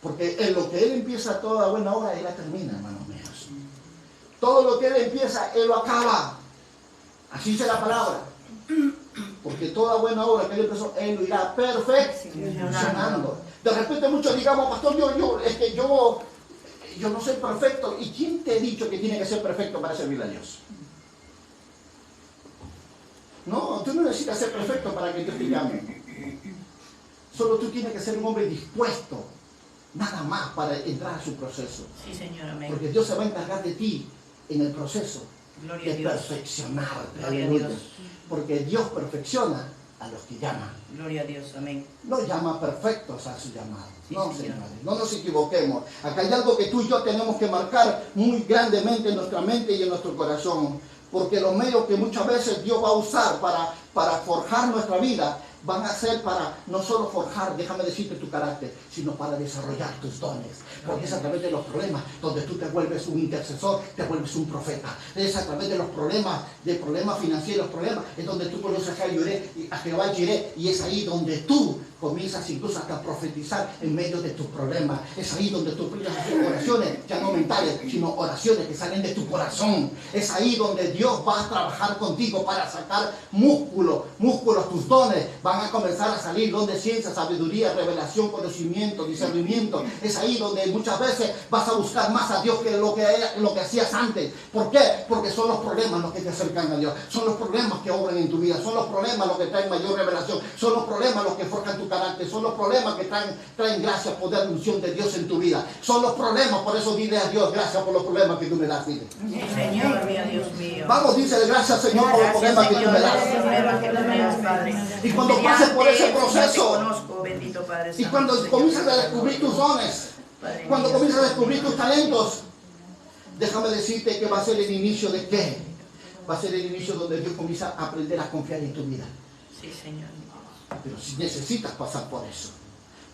Porque en lo que Él empieza toda buena obra, Él la termina, hermanos míos. Todo lo que Él empieza, Él lo acaba. Así dice la palabra. Porque toda buena obra que Él empezó, Él lo irá perfeccionando. De repente muchos digamos, pastor, yo no soy perfecto. ¿Y quién te ha dicho que tiene que ser perfecto para servirle a Dios? No, tú no necesitas ser perfecto para que Dios te llame. Solo tú tienes que ser un hombre dispuesto, nada más, para entrar a su proceso. Sí, Señor, amén. Porque Dios se va a encargar de ti en el proceso Gloria a de Dios. perfeccionarte. Gloria a Aleluya. Dios. Porque Dios perfecciona a los que llaman. Gloria a Dios, amén. No llama perfectos a su llamado. Sí, No, Señor. señores, no nos equivoquemos. Acá hay algo que tú y yo tenemos que marcar muy grandemente en nuestra mente y en nuestro corazón. Porque los medios que muchas veces Dios va a usar para forjar nuestra vida van a ser para no solo forjar, déjame decirte, tu carácter, sino para desarrollar tus dones. Porque es a través de los problemas donde tú te vuelves un intercesor, te vuelves un profeta. Es a través de los problemas financieros, es donde tú conoces a Jehová Jireh, y es ahí donde tú comienzas incluso hasta a profetizar en medio de tus problemas. Es ahí donde tú pides oraciones, ya no mentales, sino oraciones que salen de tu corazón. Es ahí donde Dios va a trabajar contigo para sacar músculos, tus dones van a comenzar a salir, donde ciencia, sabiduría, revelación, conocimiento, discernimiento. Es ahí donde muchas veces vas a buscar más a Dios que lo que hacías antes. ¿Por qué? Porque son los problemas los que te acercan a Dios, son los problemas que obran en tu vida, son los problemas los que traen mayor revelación, son los problemas los que forjan tu carácter, son los problemas que traen gracia, poder, unción de Dios en tu vida. Son los problemas, por eso dile a Dios, gracias por los problemas que tú me das, dile. Sí, Señor, mío, Dios mío. Vamos, dice, gracias Señor por los problemas que tú me das. Y cuando pases por ese proceso, y cuando comienzas a descubrir tus dones, cuando comienzas a descubrir tus talentos, déjame decirte que va a ser el inicio de qué. Va a ser el inicio donde Dios comienza a aprender a confiar en tu vida. Sí, Señor. Pero si necesitas pasar por eso,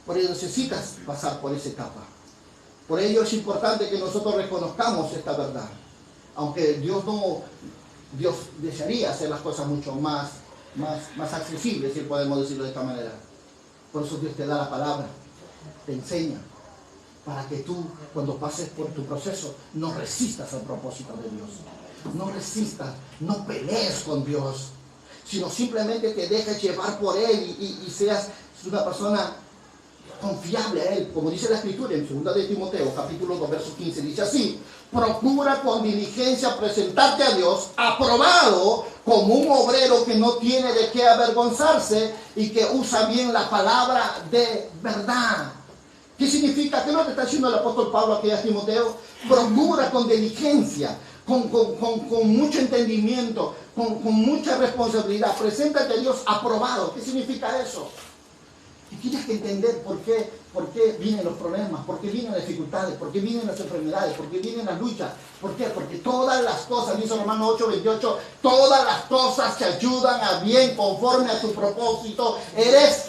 por ello necesitas pasar por esa etapa. Por ello es importante que nosotros reconozcamos esta verdad. Aunque Dios desearía hacer las cosas mucho más accesibles, si podemos decirlo de esta manera. Por eso Dios te da la palabra, te enseña, para que tú, cuando pases por tu proceso, no resistas al propósito de Dios. No resistas, no pelees con Dios, sino simplemente te dejes llevar por Él y seas una persona confiable a Él. Como dice la Escritura en 2 de Timoteo, capítulo 2, verso 15, dice así: procura con diligencia presentarte a Dios aprobado como un obrero que no tiene de qué avergonzarse y que usa bien la palabra de verdad. ¿Qué significa? ¿Qué es lo que está diciendo el apóstol Pablo aquí a Timoteo? Procura con diligencia, con mucho entendimiento, con mucha responsabilidad. Preséntate a Dios aprobado. ¿Qué significa eso? Y tienes que entender por qué vienen los problemas, por qué vienen las dificultades, por qué vienen las enfermedades, por qué vienen las luchas. ¿Por qué? Porque todas las cosas, dice Romanos 8:28, todas las cosas te ayudan a bien conforme a tu propósito. Eres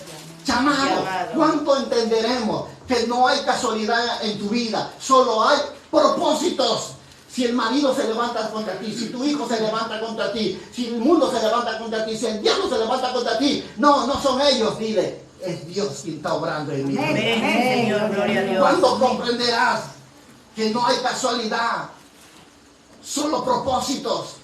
llamado. ¿Cuánto entenderemos que no hay casualidad en tu vida? Solo hay propósitos. Si el marido se levanta contra ti, si tu hijo se levanta contra ti, si el mundo se levanta contra ti, si el diablo se levanta contra ti, no son ellos, dile, es Dios quien está obrando en mi vida. Amén, Señor, gloria a Dios. ¿Cuándo comprenderás que no hay casualidad? Solo propósitos.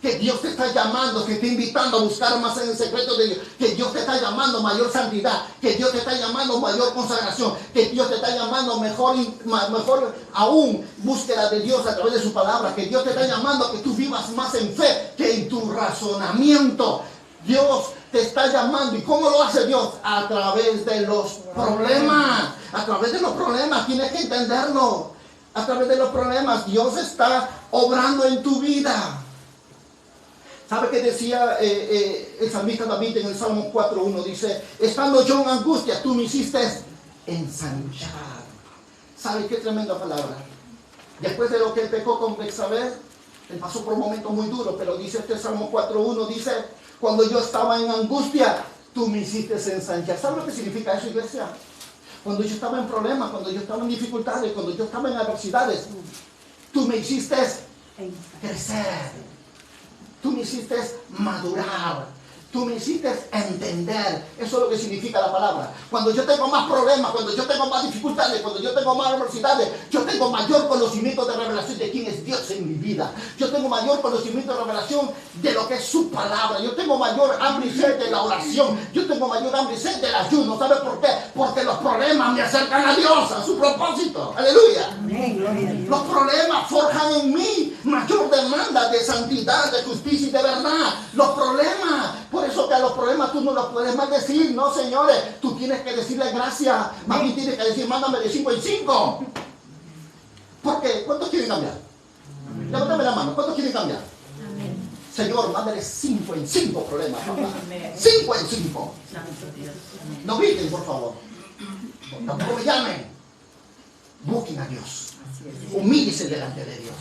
Que Dios te está llamando, que te está invitando a buscar más en el secreto de Dios, que Dios te está llamando a mayor santidad, que Dios te está llamando a mayor consagración, que Dios te está llamando a mejor aún búsqueda de Dios a través de su palabra, que Dios te está llamando a que tú vivas más en fe que en tu razonamiento. Dios te está llamando. ¿Y cómo lo hace Dios? A través de los problemas. A través de los problemas, tienes que entenderlo. A través de los problemas, Dios está obrando en tu vida. ¿Sabe qué decía el salmista David en el Salmo 4:1? Dice, estando yo en angustia, tú me hiciste ensanchar. ¿Sabe qué tremenda palabra? Después de lo que él pecó con Betsabé, él pasó por un momento muy duro, pero dice este Salmo 4:1, dice, cuando yo estaba en angustia, tú me hiciste ensanchar. ¿Sabe lo que significa eso, iglesia? Cuando yo estaba en problemas, cuando yo estaba en dificultades, cuando yo estaba en adversidades, tú me hiciste crecer. Tú me hiciste madurar. Tú me hiciste entender. Eso es lo que significa la palabra. Cuando yo tengo más problemas, cuando yo tengo más dificultades, cuando yo tengo más adversidades, yo tengo mayor conocimiento de revelación de quién es Dios en mi vida. Yo tengo mayor conocimiento de revelación de lo que es su palabra. Yo tengo mayor hambre y sed de la oración. Yo tengo mayor hambre y sed del ayuno. ¿Sabe por qué? Porque los problemas me acercan a Dios, a su propósito. Aleluya. Amén, gloria a Dios. Los problemas forjan en mí mayor demanda de santidad, de justicia y de verdad. Los problemas, por eso que a los problemas tú no los puedes maldecir, no, señores. Tú tienes que decirle gracias. Más bien tienes que decir, mándame de 5 en 5. ¿Por qué? ¿Cuántos quieren cambiar? Levántame la mano. ¿Cuántos quieren cambiar? Amén. Señor, mándale 5 en 5 problemas, papá. Amén. 5 en 5. Santo Dios. Amén. No griten, por favor. Tampoco me llamen. Busquen a Dios. Humíllese delante de Dios.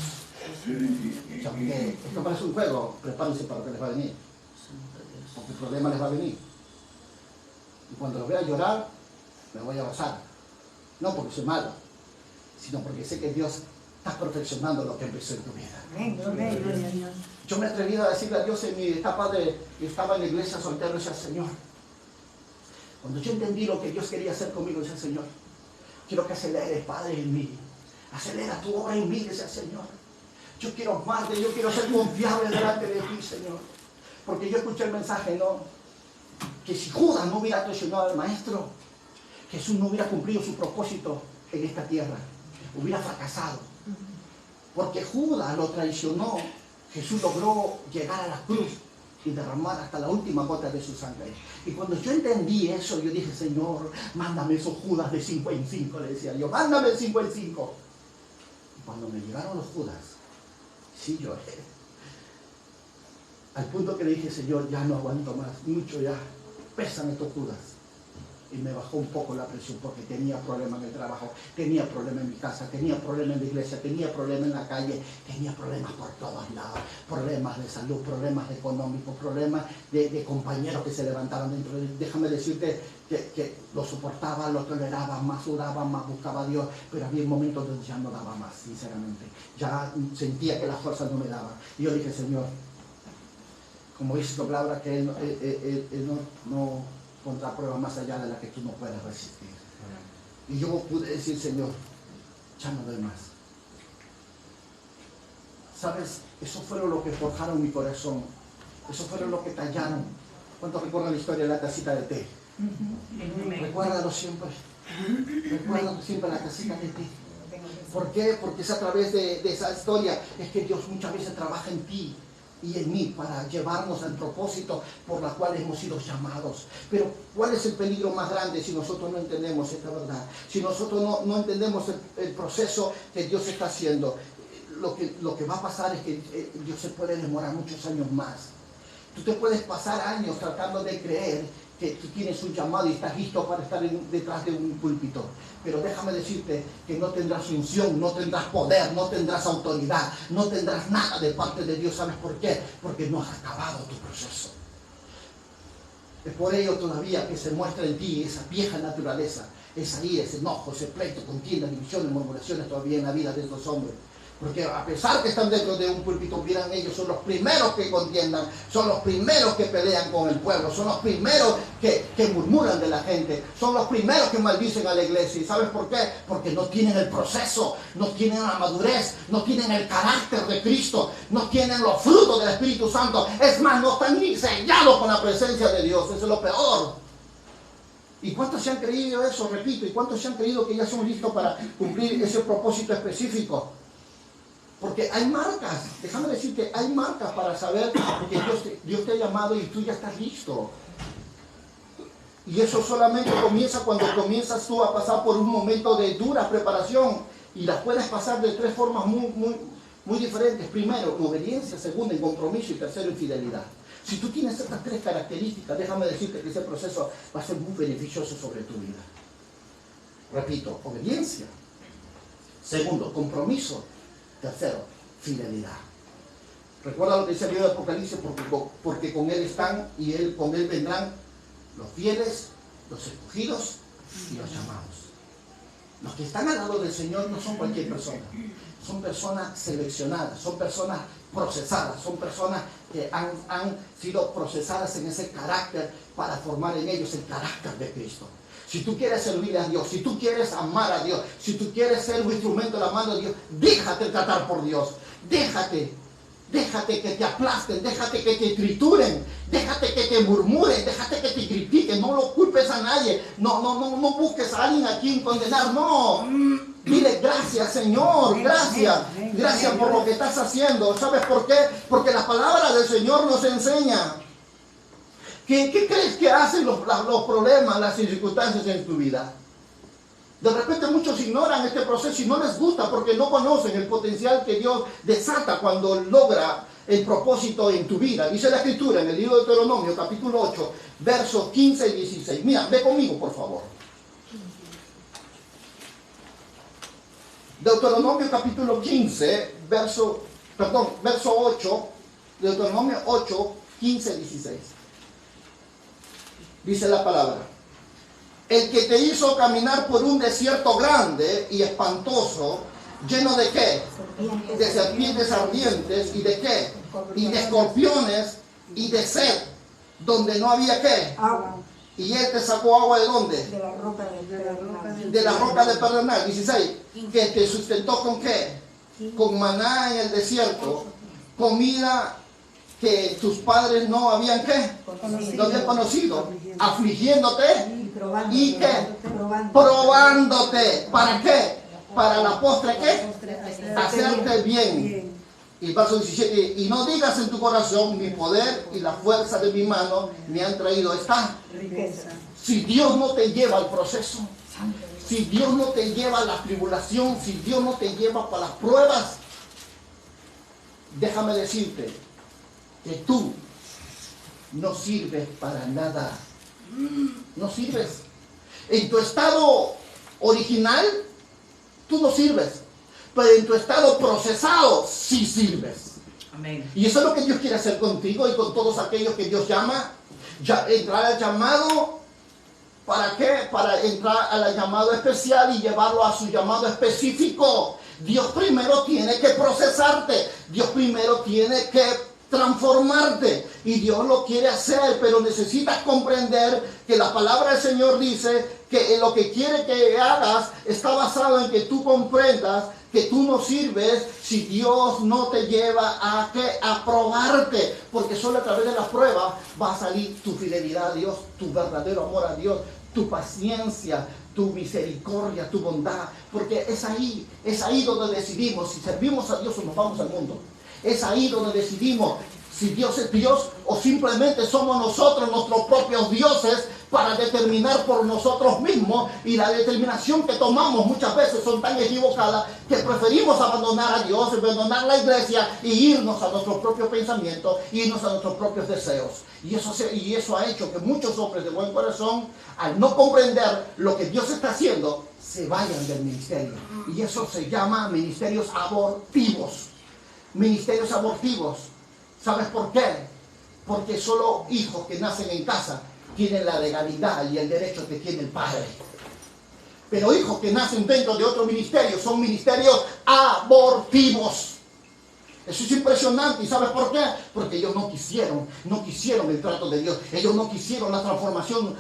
O sea, porque esto parece un juego. Prepárense para lo que les va a venir. Porque el problema les va a venir. Y cuando los vea llorar, me voy a gozar. No porque soy malo, sino porque sé que Dios está perfeccionando lo que empezó en tu vida. Amén, gloria a Dios. Yo me he atrevido a decirle a Dios en mi etapa de que estaba en la iglesia soltero, decía, Señor, Cuando yo entendí lo que Dios quería hacer conmigo, decía, Señor, quiero que aceleres, Padre, en mí. Acelera tu obra en mí, decía, Señor. Yo quiero amarte, yo quiero ser confiable delante de ti, Señor. Porque yo escuché el mensaje, ¿no? Que si Judas no hubiera traicionado al Maestro, Jesús no hubiera cumplido su propósito en esta tierra. Hubiera fracasado. Porque Judas lo traicionó. Jesús logró llegar a la cruz y derramar hasta la última gota de su sangre. Y cuando yo entendí eso, yo dije, Señor, mándame esos Judas de 5 en 5, le decía yo, mándame el 5 en 5. Y cuando me llegaron los Judas, sí lloré. Al punto que le dije, Señor, ya no aguanto más, mucho ya, pesan estos Judas. Y me bajó un poco la presión porque tenía problemas en el trabajo, tenía problemas en mi casa, tenía problemas en la iglesia, tenía problemas en la calle, tenía problemas por todos lados, problemas de salud, problemas económicos, problemas de compañeros que se levantaban dentro de él. Déjame decirte que lo soportaba, lo toleraba, más oraba, más buscaba a Dios, pero había momentos donde ya no daba más, sinceramente. Ya sentía que las fuerzas no me daban. Y yo dije, Señor, como dice tu palabra, que Él no contra prueba más allá de la que tú no puedes resistir. Y yo pude decir, Señor, ya no doy más. ¿Sabes? Eso fueron lo que forjaron mi corazón. Eso fueron lo que tallaron. ¿Cuántos recuerdan la historia de la tacita de té? Recuérdalo siempre. Recuérdalo siempre la tacita de té. ¿Por qué? Porque es a través de esa historia es que Dios muchas veces trabaja en ti y en mí para llevarnos al propósito por la cual hemos sido llamados. Pero ¿cuál es el peligro más grande si nosotros no entendemos esta verdad? Si nosotros no entendemos el proceso que Dios está haciendo, lo que va a pasar es que Dios se puede demorar muchos años más. Tú te puedes pasar años tratando de creer que tú tienes un llamado y estás listo para estar detrás de un púlpito. Pero déjame decirte que no tendrás unción, no tendrás poder, no tendrás autoridad, no tendrás nada de parte de Dios. ¿Sabes por qué? Porque no has acabado tu proceso. Es por ello todavía que se muestra en ti esa vieja naturaleza, esa ira, ese enojo, ese pleito, contienda, divisiones, murmuraciones todavía en la vida de estos hombres. Porque a pesar que están dentro de un púlpito, miran, ellos son los primeros que contiendan, son los primeros que pelean con el pueblo, son los primeros que murmuran de la gente, son los primeros que maldicen a la iglesia. ¿Y sabes por qué? Porque no tienen el proceso, no tienen la madurez, no tienen el carácter de Cristo, no tienen los frutos del Espíritu Santo. Es más, no están ni sellados con la presencia de Dios. Eso es lo peor. ¿Y cuántos se han creído eso? Repito, ¿y cuántos se han creído que ya son listos para cumplir ese propósito específico? Porque hay marcas, déjame decirte, hay marcas para saber que Dios te ha llamado y tú ya estás listo. Y eso solamente comienza cuando comienzas tú a pasar por un momento de dura preparación. Y las puedes pasar de 3 formas muy diferentes. Primero, en obediencia. Segundo, en compromiso. Y tercero, en fidelidad. Si tú tienes estas 3 características, déjame decirte que ese proceso va a ser muy beneficioso sobre tu vida. Repito, obediencia. Segundo, compromiso. Tercero, fidelidad. Recuerda lo que dice el libro de Apocalipsis, porque con Él están y con Él vendrán los fieles, los escogidos y los llamados. Los que están al lado del Señor no son cualquier persona. Son personas seleccionadas, son personas procesadas, son personas que han sido procesadas en ese carácter para formar en ellos el carácter de Cristo. Si tú quieres servir a Dios, si tú quieres amar a Dios, si tú quieres ser un instrumento de la mano de Dios, déjate tratar por Dios. Déjate que te aplasten, déjate que te trituren, déjate que te murmuren, déjate que te critiquen. No lo culpes a nadie, no busques a alguien a quien condenar, no. Dile gracias, Señor, gracias por lo que estás haciendo. ¿Sabes por qué? Porque la palabra del Señor nos enseña. ¿Qué crees que hacen los problemas, las circunstancias en tu vida? De repente muchos ignoran este proceso y no les gusta porque no conocen el potencial que Dios desata cuando logra el propósito en tu vida. Dice la Escritura en el libro de Deuteronomio, capítulo 8, versos 15 y 16. Mira, ve conmigo, por favor. Deuteronomio capítulo 15, verso 8, Deuteronomio 8, 15 y 16. Dice la palabra: el que te hizo caminar por un desierto grande y espantoso, lleno de ¿qué? De serpientes ardientes y de ¿qué? Y de escorpiones y de sed, donde no había ¿qué? Y Él te sacó agua ¿de dónde? De la roca del Pedernal. De la roca de Pedernal. 16. Que te sustentó ¿con qué? Con maná en el desierto. Comida que tus padres no habían ¿qué? No habían conocido. Afligiéndote. ¿Y qué? Probándote. ¿Para qué? Para la postre ¿qué? Hacerte bien. Y verso 17, y no digas en tu corazón, mi poder y la fuerza de mi mano me han traído esta Riqueza. Si Dios no te lleva al proceso, si Dios no te lleva a la tribulación, si Dios no te lleva para las pruebas, déjame decirte que tú no sirves para nada. No sirves. En tu estado original, tú no sirves. Pero en tu estado procesado, sí sirves. Amén. Y eso es lo que Dios quiere hacer contigo y con todos aquellos que Dios llama. Entrar al llamado, ¿para qué? Para entrar al llamado especial y llevarlo a su llamado específico. Dios primero tiene que procesarte. Dios primero tiene que transformarte. Y Dios lo quiere hacer, pero necesitas comprender que la palabra del Señor dice que lo que quiere que hagas está basado en que tú comprendas que tú no sirves si Dios no te lleva a probarte, porque solo a través de la prueba va a salir tu fidelidad a Dios, tu verdadero amor a Dios, tu paciencia, tu misericordia, tu bondad, porque es ahí donde decidimos si servimos a Dios o nos vamos al mundo. Es ahí donde decidimos si Dios es Dios o simplemente somos nosotros nuestros propios dioses para determinar por nosotros mismos, y la determinación que tomamos muchas veces son tan equivocadas que preferimos abandonar a Dios, abandonar la iglesia y irnos a nuestros propios pensamientos, irnos a nuestros propios deseos. Y eso ha hecho que muchos hombres de buen corazón, al no comprender lo que Dios está haciendo, se vayan del ministerio. Y eso se llama ministerios abortivos. Ministerios abortivos. ¿Sabes por qué? Porque solo hijos que nacen en casa tienen la legalidad y el derecho que tiene el padre. Pero hijos que nacen dentro de otro ministerio son ministerios abortivos. Eso es impresionante. ¿Y sabes por qué? Porque ellos no quisieron el trato de Dios. Ellos no quisieron la transformación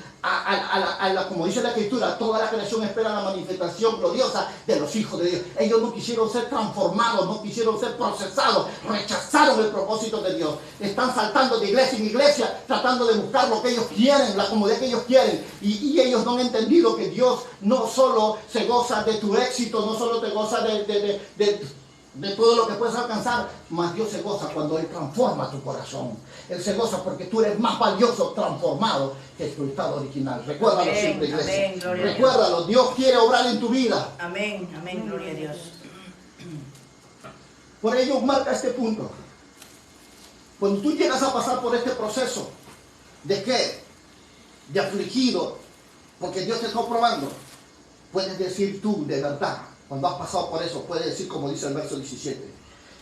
como dice la Escritura, toda la creación espera la manifestación gloriosa de los hijos de Dios. Ellos no quisieron ser transformados, no quisieron ser procesados, rechazaron el propósito de Dios. Están saltando de iglesia en iglesia, tratando de buscar lo que ellos quieren, la comodidad que ellos quieren. Y ellos no han entendido que Dios no solo se goza de tu éxito, no solo te goza de todo lo que puedes alcanzar, mas Dios se goza cuando Él transforma tu corazón. Él se goza porque tú eres más valioso transformado que tu estado original. Recuérdalo Amén, siempre, iglesia. amén, gloria a Dios. Recuérdalo, Dios quiere obrar en tu vida. Amén, amén, gloria a Dios. Por ello marca este punto. Cuando tú llegas a pasar por este proceso, ¿de qué? De afligido, porque Dios te está probando, puedes decir tú de verdad, cuando has pasado por eso, puedes decir como dice el verso 17,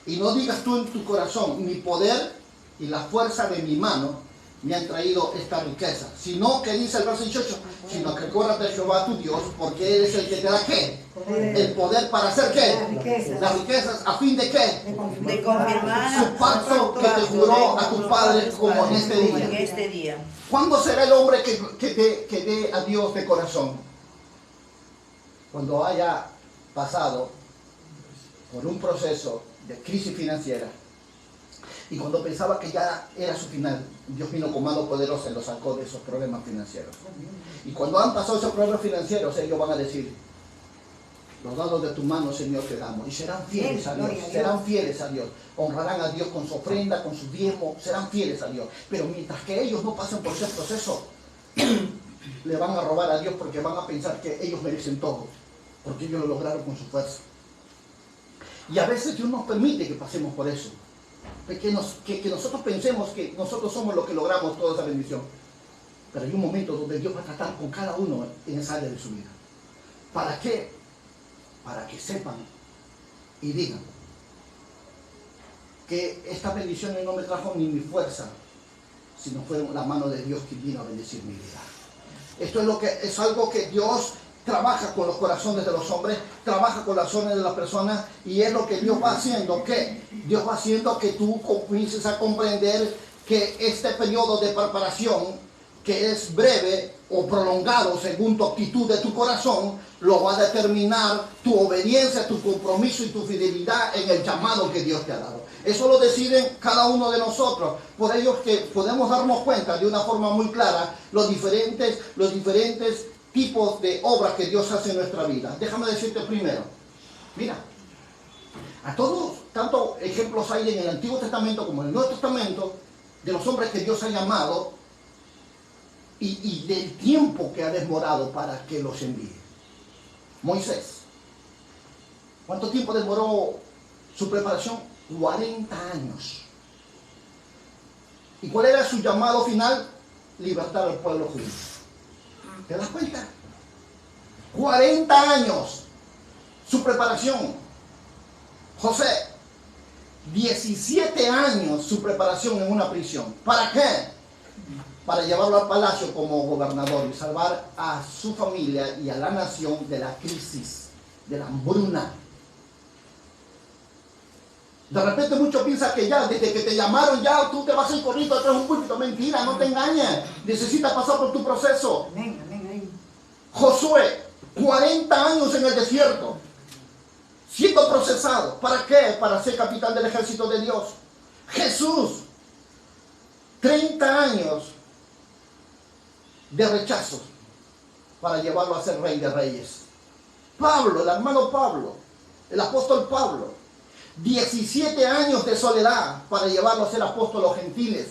y no digas tú en tu corazón, mi poder y la fuerza de mi mano me han traído esta riqueza, sino que dice el verso 18, sino que acuérdate de Jehová tu Dios, porque Él es el que te da ¿qué? El poder para hacer ¿qué? Las riquezas, ¿a fin de qué? De confirmar su pacto que te juró a tus padres como en este día. En este día. ¿Cuándo será el hombre que dé a Dios de corazón? Cuando haya pasado por un proceso de crisis financiera y cuando pensaba que ya era su final, Dios vino con mano poderosa y lo sacó de esos problemas financieros. Y cuando han pasado esos problemas financieros, ellos van a decir, los dados de tu mano, Señor, te damos. Y serán fieles a Dios, serán fieles a Dios. Honrarán a Dios con su ofrenda, con su diezmo, serán fieles a Dios. Pero mientras que ellos no pasen por ese proceso, le van a robar a Dios porque van a pensar que ellos merecen todo, porque ellos lo lograron con su fuerza. Y a veces Dios nos permite que pasemos por eso, que nosotros pensemos que nosotros somos los que logramos toda esa bendición. Pero hay un momento donde Dios va a tratar con cada uno en esa área de su vida. ¿Para qué? Para que sepan y digan que esta bendición no me trajo ni mi fuerza, sino fue la mano de Dios que vino a bendecir mi vida. Esto es algo que Dios trabaja con los corazones de los hombres, trabaja con las corazones de las personas, y es lo que Dios va haciendo. ¿Qué? Dios va haciendo que tú comiences a comprender que este periodo de preparación que es breve o prolongado según tu actitud de tu corazón, lo va a determinar tu obediencia, tu compromiso y tu fidelidad en el llamado que Dios te ha dado. Eso lo deciden cada uno de nosotros. Por ello es que podemos darnos cuenta de una forma muy clara los diferentes tipos de obras que Dios hace en nuestra vida. Déjame decirte primero, mira, a todos, tanto ejemplos hay en el Antiguo Testamento como en el Nuevo Testamento, de los hombres que Dios ha llamado y del tiempo que ha demorado para que los envíe. Moisés, ¿cuánto tiempo demoró su preparación? 40 años. ¿Y cuál era su llamado final? Libertar al pueblo judío. ¿Te das cuenta? 40 años su preparación. José, 17 años su preparación en una prisión. ¿Para qué? Para llevarlo al palacio como gobernador y salvar a su familia y a la nación de la crisis, de la hambruna. De repente muchos piensan que ya, desde que te llamaron, ya tú te vas a ir corriendo atrás de un púlpito. Mentira, no te engañes. Necesitas pasar por tu proceso. Amén, amén, amén. Josué, 40 años en el desierto, siendo procesado. ¿Para qué? Para ser capitán del ejército de Dios. Jesús, 30 años de rechazo para llevarlo a ser rey de reyes. Pablo, el hermano Pablo, el apóstol Pablo, 17 años de soledad para llevarlo a ser apóstol a los gentiles.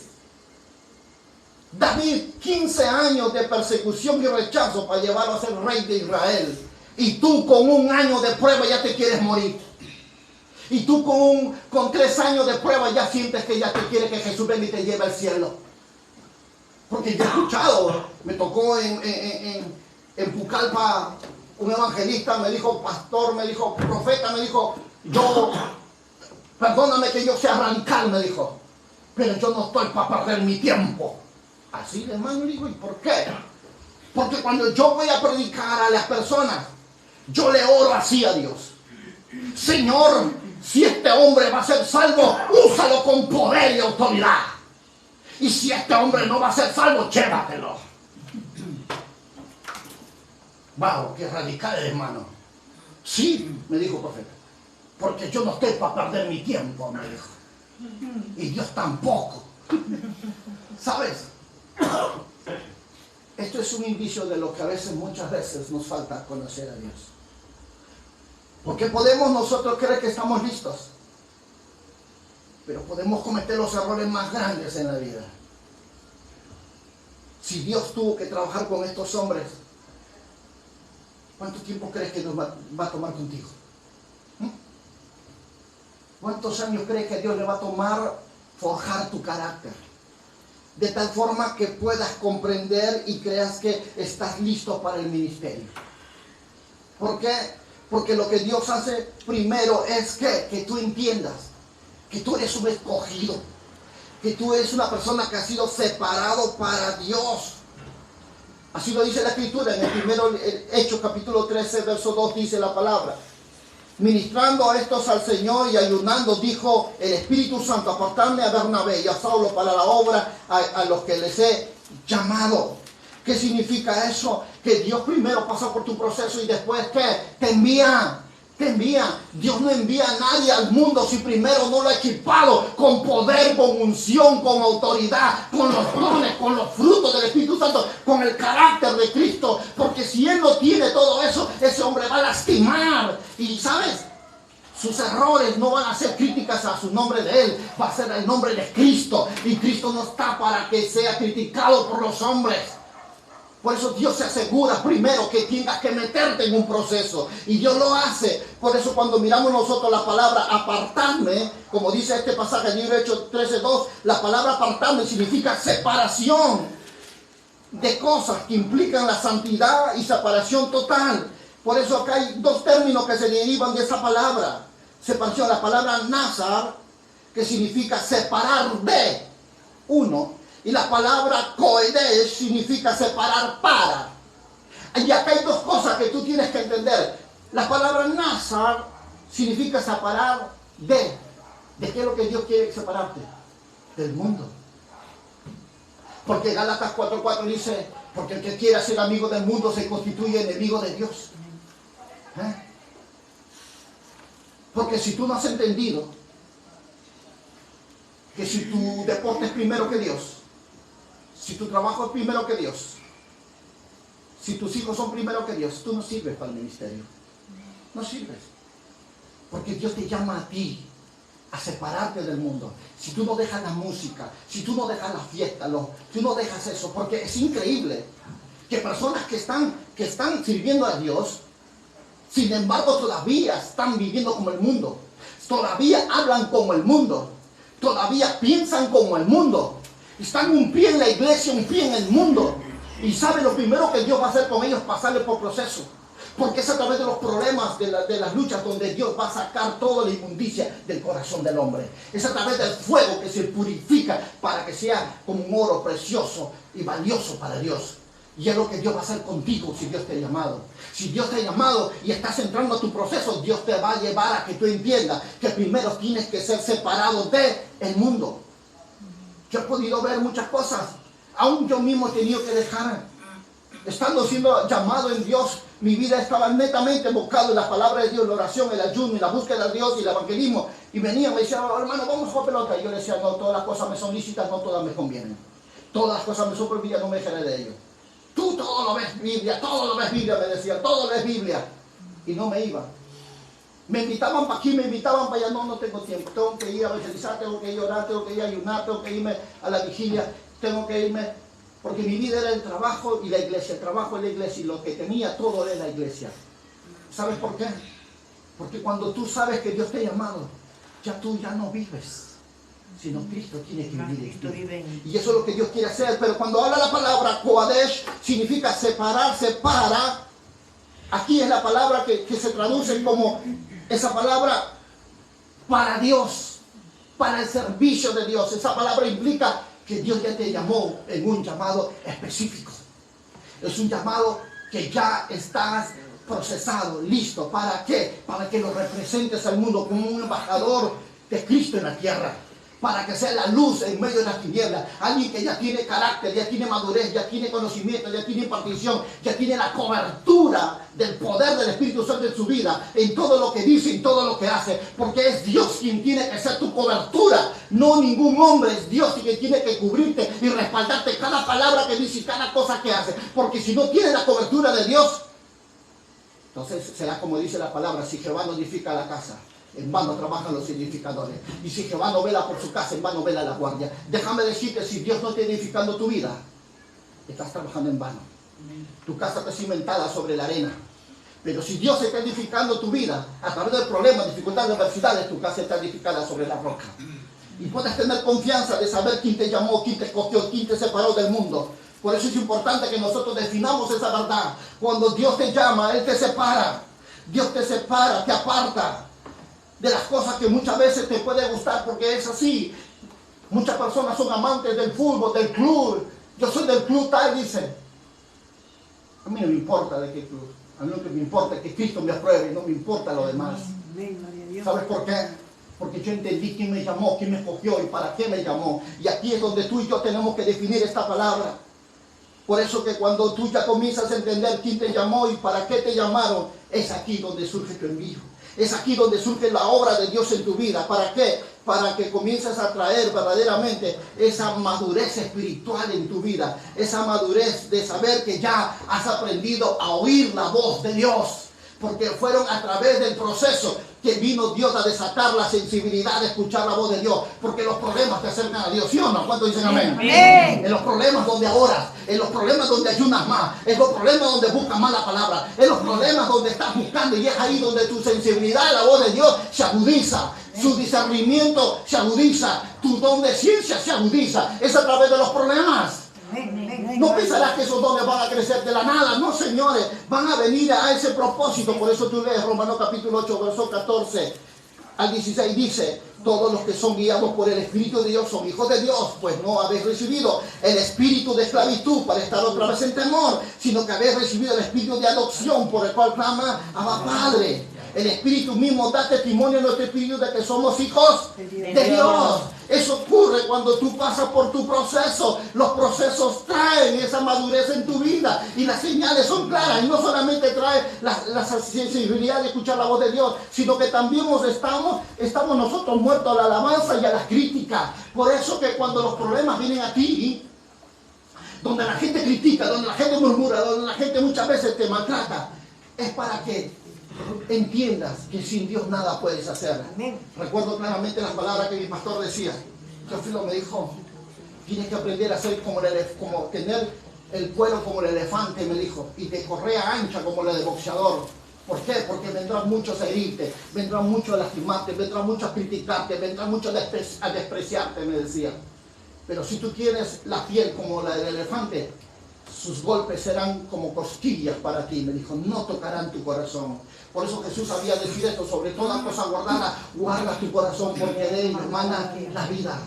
David, 15 años de persecución y rechazo para llevarlo a ser rey de Israel. Y tú con 1 año de prueba ya te quieres morir. Y tú con 3 años de prueba ya sientes que ya te quiere que Jesús venga y te lleve al cielo. Porque yo he escuchado, me tocó en Pucallpa, un evangelista me dijo, pastor, me dijo, profeta, me dijo, perdóname que yo sea radical, me dijo, pero yo no estoy para perder mi tiempo. Así de hermano, le digo, ¿y por qué? Porque cuando yo voy a predicar a las personas, yo le oro así a Dios. Señor, si este hombre va a ser salvo, úsalo con poder y autoridad. Y si este hombre no va a ser salvo, llévatelo. Wow, qué radical, hermano. Sí, me dijo el profeta, porque yo no estoy para perder mi tiempo, me dijo. Y Dios tampoco. ¿Sabes? Esto es un indicio de lo que a veces, muchas veces, nos falta conocer a Dios. Porque podemos nosotros creer que estamos listos, pero podemos cometer los errores más grandes en la vida. Si Dios tuvo que trabajar con estos hombres, ¿cuánto tiempo crees que nos va a tomar contigo? ¿Cuántos años crees que Dios le va a tomar forjar tu carácter? De tal forma que puedas comprender y creas que estás listo para el ministerio. ¿Por qué? Porque lo que Dios hace primero es que tú entiendas que tú eres un escogido, que tú eres una persona que ha sido separado para Dios. Así lo dice la Escritura en el primero Hechos capítulo 13 verso 2 dice la palabra. Ministrando a estos al Señor y ayunando, dijo el Espíritu Santo, apartadme a Bernabé y a Saulo para la obra a los que les he llamado. ¿Qué significa eso? Que Dios primero pasa por tu proceso y después ¿qué? Te envía. Te envía. Dios no envía a nadie al mundo si primero no lo ha equipado con poder, con unción, con autoridad, con los dones, con los frutos del Espíritu Santo, con el carácter de Cristo. Porque si Él no tiene todo eso, ese hombre va a lastimar. Y ¿sabes? Sus errores no van a ser críticas a su nombre de Él, va a ser el nombre de Cristo. Y Cristo no está para que sea criticado por los hombres. Por eso Dios se asegura primero que tengas que meterte en un proceso. Y Dios lo hace. Por eso cuando miramos nosotros la palabra apartarme, como dice este pasaje del libro de Hechos 13:2, la palabra apartarme significa separación de cosas que implican la santidad y separación total. Por eso acá hay 2 términos que se derivan de esa palabra. Separación, la palabra nazar, que significa separar de uno. Y la palabra kodesh significa separar para. Y acá hay 2 cosas que tú tienes que entender. La palabra nazar significa separar de. ¿De qué es lo que Dios quiere separarte? Del mundo. Porque Gálatas 4:4 dice, porque el que quiera ser amigo del mundo se constituye enemigo de Dios. Porque si tú no has entendido que si tu deporte es primero que Dios, si tu trabajo es primero que Dios, si tus hijos son primero que Dios, tú no sirves para el ministerio. No sirves. Porque Dios te llama a ti a separarte del mundo. Si tú no dejas la música, si tú no dejas la fiesta, si tú no dejas eso, porque es increíble que personas que están sirviendo a Dios, sin embargo todavía están viviendo como el mundo, todavía hablan como el mundo, todavía piensan como el mundo, están un pie en la iglesia, un pie en el mundo, y sabe lo primero que Dios va a hacer con ellos, pasarles por proceso. Porque es a través de los problemas, de las luchas, donde Dios va a sacar toda la inmundicia del corazón del hombre. Es a través del fuego que se purifica para que sea como un oro precioso y valioso para Dios. Y es lo que Dios va a hacer contigo si Dios te ha llamado. Si Dios te ha llamado y estás entrando a tu proceso, Dios te va a llevar a que tú entiendas que primero tienes que ser separado del mundo. Yo he podido ver muchas cosas. Aún yo mismo he tenido que dejar. Estando siendo llamado en Dios, mi vida estaba netamente enfocada en la palabra de Dios, la oración, el ayuno y la búsqueda de Dios y el evangelismo. Y venían, me decían, hermano, vamos a jugar pelota. Y yo le decía, no, todas las cosas me son lícitas, no todas me convienen. Todas las cosas me son prohibidas, no me dejaré de ello. Tú todo lo ves Biblia, todo lo ves Biblia, me decían, todo lo ves Biblia. Y no me iba. Me invitaban para aquí, me invitaban para allá, no tengo tiempo. Tengo que ir a evangelizar, tengo que ir a orar, tengo que ir a ayunar, tengo que irme a la vigilia, tengo que irme... Porque mi vida era el trabajo y la iglesia, el trabajo y la iglesia, y lo que tenía todo era la iglesia. ¿Sabes por qué? Porque cuando tú sabes que Dios te ha llamado, tú ya no vives, sino Cristo tiene que vivir en ti. Y eso es lo que Dios quiere hacer. Pero cuando habla la palabra Kodesh, significa separarse para. Aquí es la palabra que se traduce como esa palabra para Dios, para el servicio de Dios. Esa palabra implica que Dios ya te llamó en un llamado específico. Es un llamado que ya estás procesado, listo. ¿Para qué? Para que lo representes al mundo como un embajador de Cristo en la tierra. Para que sea la luz en medio de las tinieblas. Alguien que ya tiene carácter, ya tiene madurez, ya tiene conocimiento, ya tiene impartición, ya tiene la cobertura del poder del Espíritu Santo en su vida, en todo lo que dice, en todo lo que hace. Porque es Dios quien tiene que ser tu cobertura, no ningún hombre. Es Dios quien tiene que cubrirte y respaldarte cada palabra que dice y cada cosa que hace. Porque si no tienes la cobertura de Dios, entonces será como dice la palabra: si Jehová no edifica la casa, en vano trabajan los edificadores. Y si Jehová no vela por su casa, en vano vela la guardia. Déjame decirte, si Dios no está edificando tu vida, estás trabajando en vano. Tu casa está cimentada sobre la arena. Pero si Dios está edificando tu vida, a través del problema, dificultades, adversidades, tu casa está edificada sobre la roca. Y puedes tener confianza de saber quién te llamó, quién te escogió, quién te separó del mundo. Por eso es importante que nosotros definamos esa verdad. Cuando Dios te llama, Él te separa. Dios te separa, te aparta de las cosas que muchas veces te puede gustar, porque es así. Muchas personas son amantes del fútbol, del club. Yo soy del club tal, dicen. A mí no me importa de qué club. A mí lo que me importa es que Cristo me apruebe y no me importa lo demás. ¿Sabes por qué? Porque yo entendí quién me llamó, quién me escogió y para qué me llamó. Y aquí es donde tú y yo tenemos que definir esta palabra. Por eso que cuando tú ya comienzas a entender quién te llamó y para qué te llamaron, es aquí donde surge tu envío. Es aquí donde surge la obra de Dios en tu vida. ¿Para qué? Para que comiences a traer verdaderamente esa madurez espiritual en tu vida. Esa madurez de saber que ya has aprendido a oír la voz de Dios. Porque fueron a través del proceso que vino Dios a desatar la sensibilidad de escuchar la voz de Dios. Porque los problemas te acercan a Dios, ¿sí o no? ¿Cuántos dicen amén? Amén. En los problemas donde oras, en los problemas donde ayunas más, en los problemas donde buscas más la palabra, en los problemas donde estás buscando, y es ahí donde tu sensibilidad a la voz de Dios se agudiza, su discernimiento se agudiza, tu don de ciencia se agudiza. Es a través de los problemas. No pensarás que esos dones van a crecer de la nada. No, señores, van a venir a ese propósito. Por eso tú lees Romanos capítulo 8, verso 14 al 16. Dice: todos los que son guiados por el Espíritu de Dios son hijos de Dios. Pues no habéis recibido el espíritu de esclavitud para estar otra vez en temor, sino que habéis recibido el espíritu de adopción, por el cual clama Abba Padre. El Espíritu mismo da testimonio a nuestro espíritu de que somos hijos de Dios. Eso ocurre cuando tú pasas por tu proceso. Los procesos traen esa madurez en tu vida y las señales son claras. Y no solamente trae la sensibilidad de escuchar la voz de Dios, sino que también estamos nosotros muertos a la alabanza y a la crítica. Por eso que cuando los problemas vienen a ti, donde la gente critica, donde la gente murmura, donde la gente muchas veces te maltrata, es para que entiendas que sin Dios nada puedes hacer. Amén. Recuerdo claramente las palabras que mi pastor decía. Teófilo me dijo, tienes que aprender a ser como tener el cuero como el elefante, me dijo, y de correa ancha como la de boxeador. ¿Por qué? Porque vendrán muchos a herirte, vendrán muchos a lastimarte, vendrán muchos a criticarte, vendrán muchos a despreciarte, me decía. Pero si tú tienes la piel como la del elefante, sus golpes serán como cosquillas para ti, me dijo, no tocarán tu corazón. Por eso Jesús sabía decir esto, sobre toda cosa guardada, guarda tu corazón, porque de él emana la vida.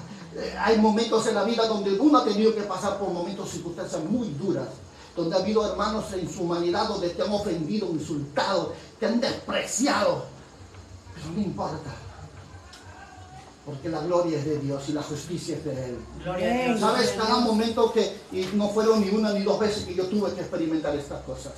Hay momentos en la vida donde uno ha tenido que pasar por momentos, circunstancias muy duras, donde ha habido hermanos en su humanidad donde te han ofendido, insultado, te han despreciado, pero no importa. Porque la gloria es de Dios y la justicia es de Él. Gloria a Dios. ¿Sabes? Cada momento y no fueron ni una ni dos veces que yo tuve que experimentar estas cosas.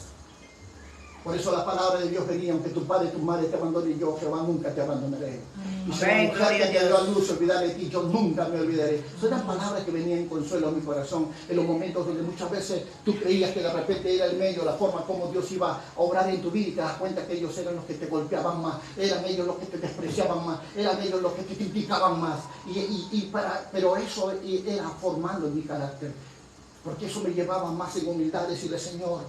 Por eso la palabra de Dios venía, aunque tu padre y tu madre te abandonen, yo, Jehová, nunca te abandonaré. Y si la mujer que te dio a luz olvidaré de ti, yo nunca me olvidaré. Son las palabras que venían en consuelo a mi corazón, en los momentos donde muchas veces tú creías que de repente era el medio, la forma como Dios iba a obrar en tu vida, y te das cuenta que ellos eran los que te golpeaban más, eran ellos los que te despreciaban más, eran ellos los que te criticaban más. Pero eso era formando en mi carácter, porque eso me llevaba más en humildad, decirle, Señor,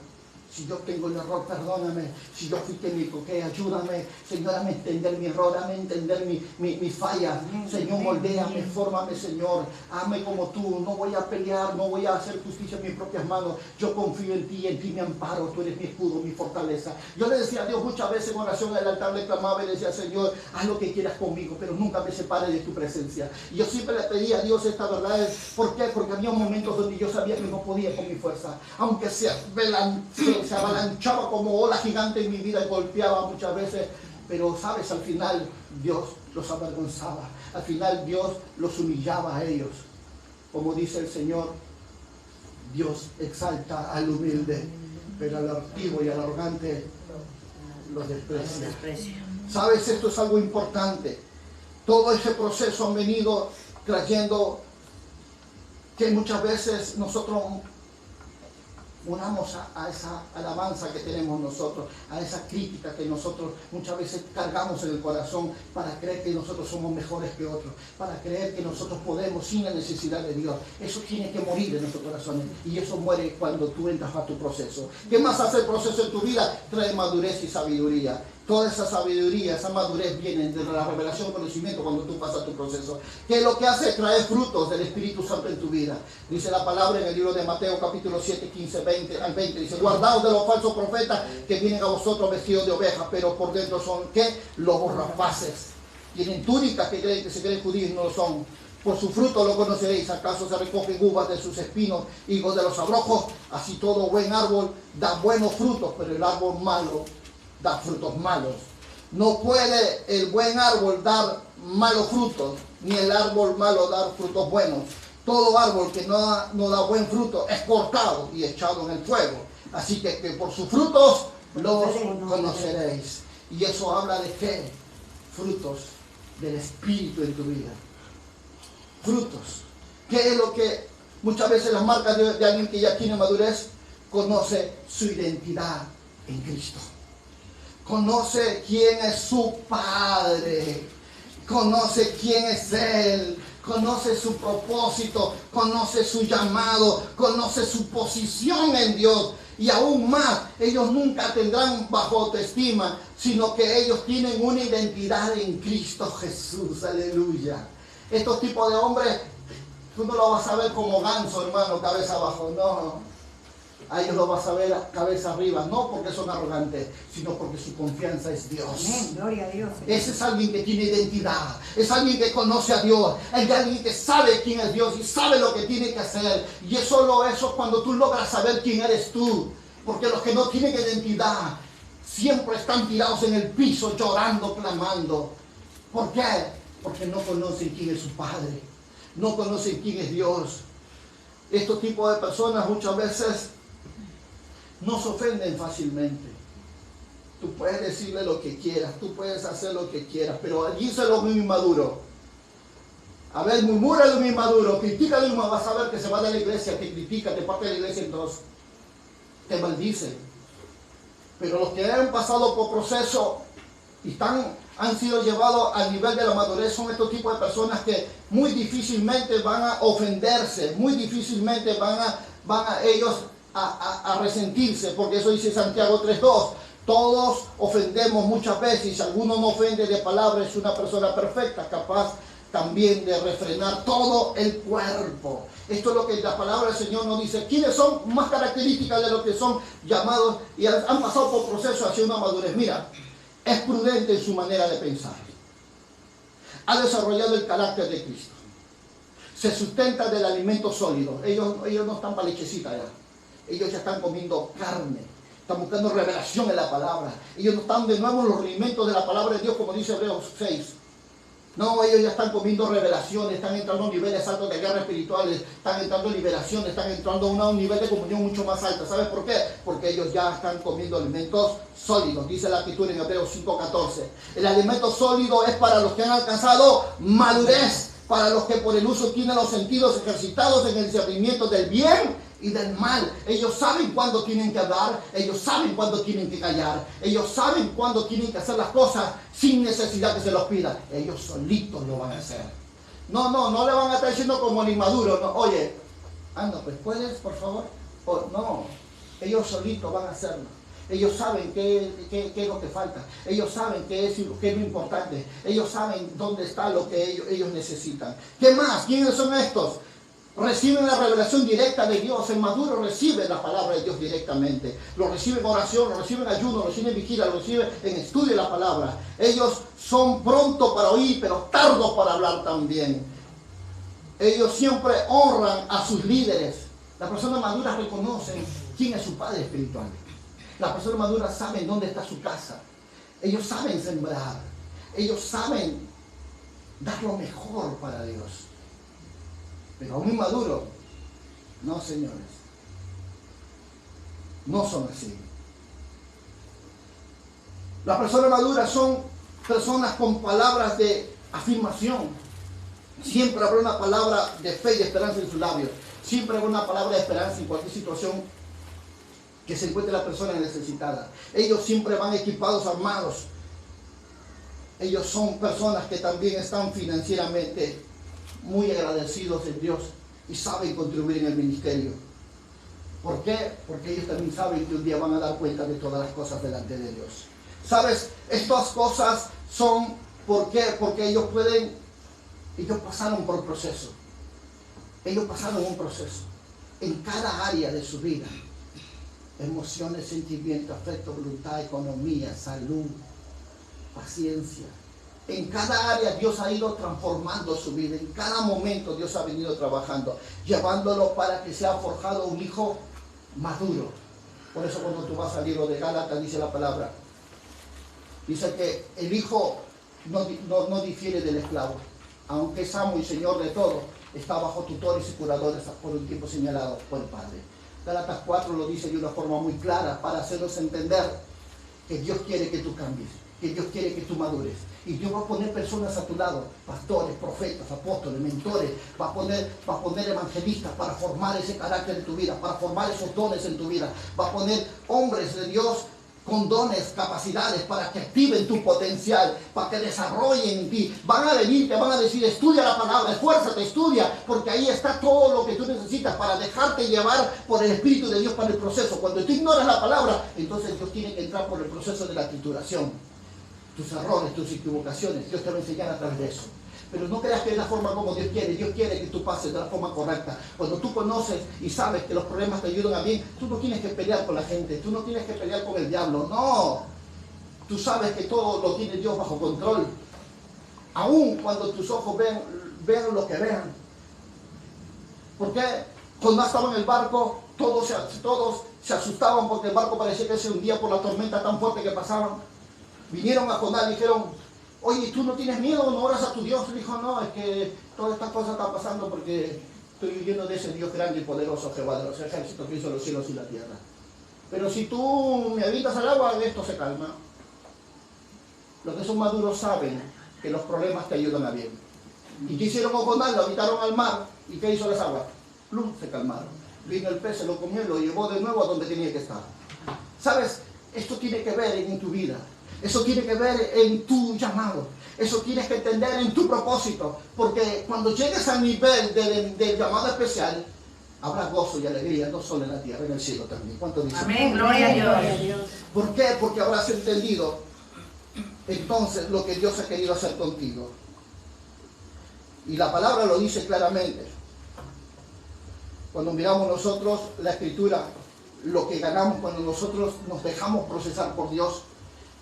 si yo tengo el error, perdóname. Si yo fui que me equivoqué, ayúdame. Señor, a entender mi error, a entender mi falla. Señor, moldéame, fórmame, Señor. Hazme como tú. No voy a pelear, no voy a hacer justicia en mis propias manos. Yo confío en ti me amparo. Tú eres mi escudo, mi fortaleza. Yo le decía a Dios muchas veces en oración al altar, le clamaba y le decía, Señor, haz lo que quieras conmigo, pero nunca me separes de tu presencia. Y yo siempre le pedía a Dios esta verdad. ¿Por qué? Porque había momentos donde yo sabía que no podía con mi fuerza. Aunque se avalanchaba como ola gigante en mi vida y golpeaba muchas veces, pero sabes, al final Dios los avergonzaba, al final Dios los humillaba a ellos. Como dice el Señor, Dios exalta al humilde, pero al altivo y al arrogante los desprecia. Sabes, esto es algo importante. Todo ese proceso han venido trayendo que muchas veces nosotros unamos a esa alabanza que tenemos nosotros, a esa crítica que nosotros muchas veces cargamos en el corazón para creer que nosotros somos mejores que otros, para creer que nosotros podemos sin la necesidad de Dios. Eso tiene que morir en nuestros corazones y eso muere cuando tú entras a tu proceso. ¿Qué más hace el proceso en tu vida? Trae madurez y sabiduría. Toda esa sabiduría, esa madurez viene de la revelación, conocimiento cuando tú pasas tu proceso. ¿Qué es lo que hace? Trae frutos del Espíritu Santo en tu vida. Dice la palabra en el libro de Mateo capítulo 7, 15, 20 al 20. Dice, guardaos de los falsos profetas que vienen a vosotros vestidos de ovejas, pero por dentro son, ¿qué? Lobos rapaces. Tienen túnicas que se creen judíos y no lo son. Por su fruto lo conoceréis. ¿Acaso se recogen uvas de sus espinos, higos de los abrojos? Así todo buen árbol da buenos frutos, pero el árbol malo da frutos malos. No puede el buen árbol dar malos frutos, ni el árbol malo dar frutos buenos. Todo árbol que no da buen fruto es cortado y echado en el fuego. Así que por sus frutos los conoceréis. Y eso habla de qué? Frutos del Espíritu en tu vida. Frutos. ¿Qué es lo que muchas veces las marcas de alguien que ya tiene madurez? Conoce su identidad en Cristo. Conoce quién es su Padre, conoce quién es Él, conoce su propósito, conoce su llamado, conoce su posición en Dios. Y aún más, ellos nunca tendrán bajo autoestima, sino que ellos tienen una identidad en Cristo Jesús, aleluya. Estos tipos de hombres, tú no lo vas a ver como ganso, hermano, cabeza abajo, no. A ellos lo vas a ver cabeza arriba, no porque son arrogantes, sino porque su confianza es Dios. Amén, gloria a Dios. Ese es alguien que tiene identidad, es alguien que conoce a Dios, es alguien que sabe quién es Dios y sabe lo que tiene que hacer. Y eso cuando tú logras saber quién eres tú, porque los que no tienen identidad siempre están tirados en el piso llorando, clamando. ¿Por qué? Porque no conocen quién es su Padre, no conocen quién es Dios. Estos tipos de personas muchas veces no se ofenden fácilmente. Tú puedes decirle lo que quieras, tú puedes hacer lo que quieras, pero allí se lo muy inmaduro. A ver, murmura de un inmaduro, critica de un inmaduro, vas a ver que se va de la iglesia, te critica, te parte de la iglesia, entonces te maldice. Pero los que han pasado por proceso y han sido llevados al nivel de la madurez son estos tipos de personas que muy difícilmente van a ofenderse, muy difícilmente van a ellos a resentirse, porque eso dice Santiago 3:2. Todos ofendemos muchas veces, y si alguno no ofende de palabra es una persona perfecta, capaz también de refrenar todo el cuerpo. Esto es lo que la palabra del Señor nos dice. ¿Quiénes son más características de los que son llamados y han pasado por proceso hacia una madurez? Mira, es prudente en su manera de pensar. Ha desarrollado el carácter de Cristo. Se sustenta del alimento sólido. Ellos no están para lechecita ya. Ellos ya están comiendo carne. Están buscando revelación en la palabra. Ellos no están de nuevo en los alimentos de la palabra de Dios, como dice Hebreos 6. No, ellos ya están comiendo revelaciones, están entrando a niveles altos de guerra espirituales, están entrando en liberación, están entrando a un nivel de comunión mucho más alto. ¿Sabes por qué? Porque ellos ya están comiendo alimentos sólidos. Dice la escritura en Hebreos 5:14. El alimento sólido es para los que han alcanzado madurez, para los que por el uso tienen los sentidos ejercitados en el discernimiento del bien y del mal. Ellos saben cuándo tienen que hablar, ellos saben cuándo tienen que callar, ellos saben cuándo tienen que hacer las cosas sin necesidad que se los pida. Ellos solitos lo van a hacer. No le van a estar diciendo como el inmaduro, no, oye, anda pues, ¿puedes por favor? No, ellos solitos van a hacerlo. Ellos saben qué es lo que falta. Ellos saben qué es lo importante. Ellos saben dónde está lo que ellos necesitan. ¿Qué más? ¿Quiénes son estos? Reciben la revelación directa de Dios. El maduro recibe la palabra de Dios directamente. Lo recibe en oración, lo recibe en ayuno, lo recibe en vigilia, lo recibe en estudio de la palabra. Ellos son prontos para oír, pero tardos para hablar también. Ellos siempre honran a sus líderes. Las personas maduras reconocen quién es su padre espiritual. Las personas maduras saben dónde está su casa. Ellos saben sembrar. Ellos saben dar lo mejor para Dios. Pero a un inmaduro, no, señores. No son así. Las personas maduras son personas con palabras de afirmación. Siempre habrá una palabra de fe y de esperanza en sus labios. Siempre habrá una palabra de esperanza en cualquier situación que se encuentre la persona necesitada. Ellos siempre van equipados, armados. Ellos son personas que también están financieramente muy agradecidos en Dios y saben contribuir en el ministerio. ¿Por qué? Porque ellos también saben que un día van a dar cuenta de todas las cosas delante de Dios. ¿Sabes? Estas cosas son, ¿por qué? Porque ellos pasaron por proceso. Ellos pasaron un proceso en cada área de su vida. Emociones, sentimientos, afecto, voluntad, economía, salud, paciencia. En cada área Dios ha ido transformando su vida. En cada momento Dios ha venido trabajando, llevándolo para que sea forjado un hijo maduro. Por eso cuando tú vas al libro de Gálatas dice la palabra, dice que el hijo no difiere del esclavo. Aunque es amo y señor de todo, está bajo tutores y curadores por un tiempo señalado por el Padre. Gálatas 4 lo dice de una forma muy clara para hacernos entender que Dios quiere que tú cambies, que Dios quiere que tú madures. Y Dios va a poner personas a tu lado, pastores, profetas, apóstoles, mentores, va a poner evangelistas para formar ese carácter en tu vida, para formar esos dones en tu vida. Va a poner hombres de Dios con dones, capacidades para que activen tu potencial, para que desarrollen en ti. Van a venir, te van a decir, estudia la palabra, esfuérzate, estudia, porque ahí está todo lo que tú necesitas para dejarte llevar por el Espíritu de Dios para el proceso. Cuando tú ignoras la palabra, entonces Dios tiene que entrar por el proceso de la trituración. Tus errores, tus equivocaciones, Dios te va a enseñar a través de eso. Pero no creas que es la forma como Dios quiere que tú pases de la forma correcta. Cuando tú conoces y sabes que los problemas te ayudan a bien, tú no tienes que pelear con la gente, tú no tienes que pelear con el diablo, no. Tú sabes que todo lo tiene Dios bajo control. Aún cuando tus ojos vean lo que vean. ¿Por qué? Cuando estaba en el barco, todos se asustaban porque el barco parecía que se hundía por la tormenta tan fuerte que pasaban. Vinieron a Jonás y dijeron, oye, ¿tú no tienes miedo? ¿No oras a tu Dios? Y dijo, no, es que toda esta cosa está pasando porque estoy huyendo de ese Dios grande y poderoso, Jehová de los ejércitos, que hizo los cielos y la tierra. Pero si tú me avientas al agua, esto se calma. Los que son maduros saben que los problemas te ayudan a bien. ¿Y qué hicieron con Jonás? Lo aventaron al mar. ¿Y qué hizo las aguas? Plum, se calmaron. Vino el pez, se lo comió y lo llevó de nuevo a donde tenía que estar. ¿Sabes? Esto tiene que ver en tu vida. Eso tiene que ver en tu llamado. Eso tienes que entender en tu propósito. Porque cuando llegues al nivel del llamado especial, habrá gozo y alegría, no solo en la tierra, en el cielo también. ¿Cuánto dicen? Amén, gloria a Dios. ¿Por qué? Porque habrás entendido entonces lo que Dios ha querido hacer contigo. Y la palabra lo dice claramente. Cuando miramos nosotros la escritura, lo que ganamos cuando nosotros nos dejamos procesar por Dios,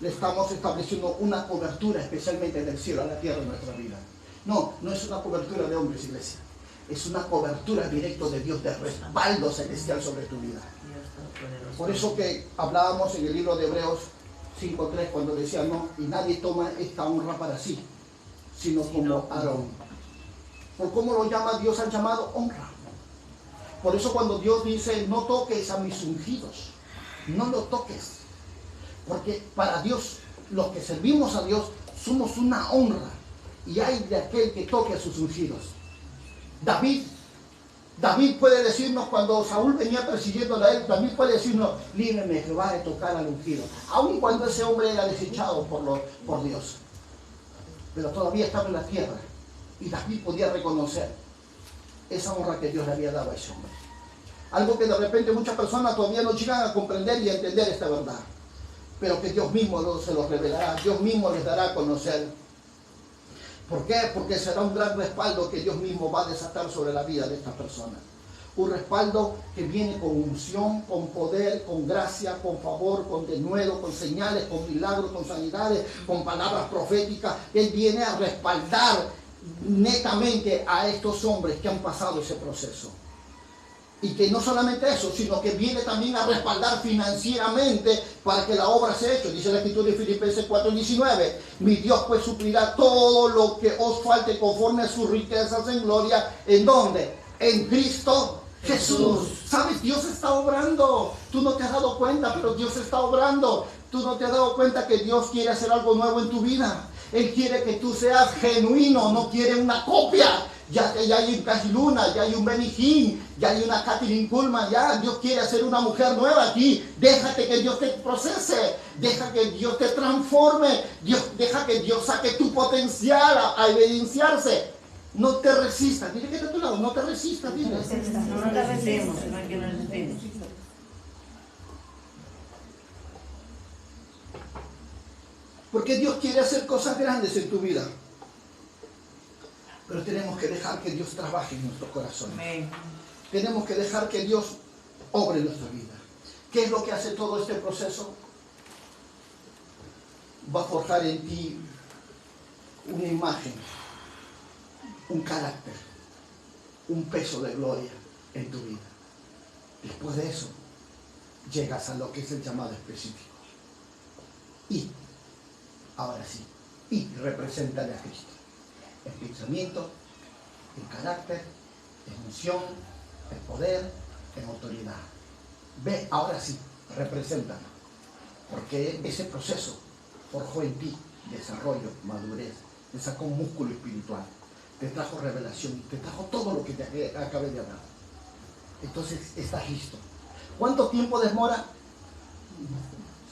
le estamos estableciendo una cobertura especialmente del cielo a la tierra en nuestra vida. No, no es una cobertura de hombres, iglesia. Es una cobertura directa de Dios, de respaldo celestial sobre tu vida. Por eso que hablábamos en el libro de Hebreos 5:3 cuando decía, no, y nadie toma esta honra para sí, sino como Aarón. ¿Por cómo lo llama Dios al llamado? Honra. Por eso cuando Dios dice, no toques a mis ungidos, no lo toques. Porque para Dios, los que servimos a Dios, somos una honra. Y hay de aquel que toque a sus ungidos. David puede decirnos, cuando Saúl venía persiguiéndole a él, David puede decirnos, líbreme Jehová de tocar al ungido. Aun cuando ese hombre era desechado por Dios. Pero todavía estaba en la tierra. Y David podía reconocer esa honra que Dios le había dado a ese hombre. Algo que de repente muchas personas todavía no llegan a comprender y a entender esta verdad. Pero que Dios mismo se los revelará, Dios mismo les dará a conocer. ¿Por qué? Porque será un gran respaldo que Dios mismo va a desatar sobre la vida de estas personas. Un respaldo que viene con unción, con poder, con gracia, con favor, con denuedo, con señales, con milagros, con sanidades, con palabras proféticas. Él viene a respaldar netamente a estos hombres que han pasado ese proceso. Y que no solamente eso, sino que viene también a respaldar financieramente para que la obra sea hecha. Dice la escritura de Filipenses 4:19. Mi Dios pues suplirá todo lo que os falte conforme a sus riquezas en gloria. ¿En dónde? En Cristo Jesús. ¿Sabes? Dios está obrando. Tú no te has dado cuenta, pero Dios está obrando. Tú no te has dado cuenta que Dios quiere hacer algo nuevo en tu vida. Él quiere que tú seas genuino, no quiere una copia. Ya hay un Casi Luna, ya hay un Benny Hinn, ya hay una Katherine Kuhlman, ya Dios quiere hacer una mujer nueva aquí. Déjate que Dios te procese, deja que Dios te transforme, deja que Dios saque tu potencial a evidenciarse. No te resistas, dile que está a tu lado, no te resistas, dile. No te resistimos, no hay que nos resistimos. Porque Dios quiere hacer cosas grandes en tu vida. Pero tenemos que dejar que Dios trabaje en nuestro corazón. Amén. Tenemos que dejar que Dios obre en nuestra vida. ¿Qué es lo que hace todo este proceso? Va a forjar en ti una imagen, un carácter, un peso de gloria en tu vida. Después de eso, llegas a lo que es el llamado específico. Y, ahora sí, y represéntale a Cristo. En pensamiento, en carácter, en unción, en poder, en autoridad. Ve, ahora sí, represéntalo. Porque ese proceso forjó en ti desarrollo, madurez, te sacó un músculo espiritual, te trajo revelación, te trajo todo lo que te acabé de hablar. Entonces, estás listo. ¿Cuánto tiempo demora?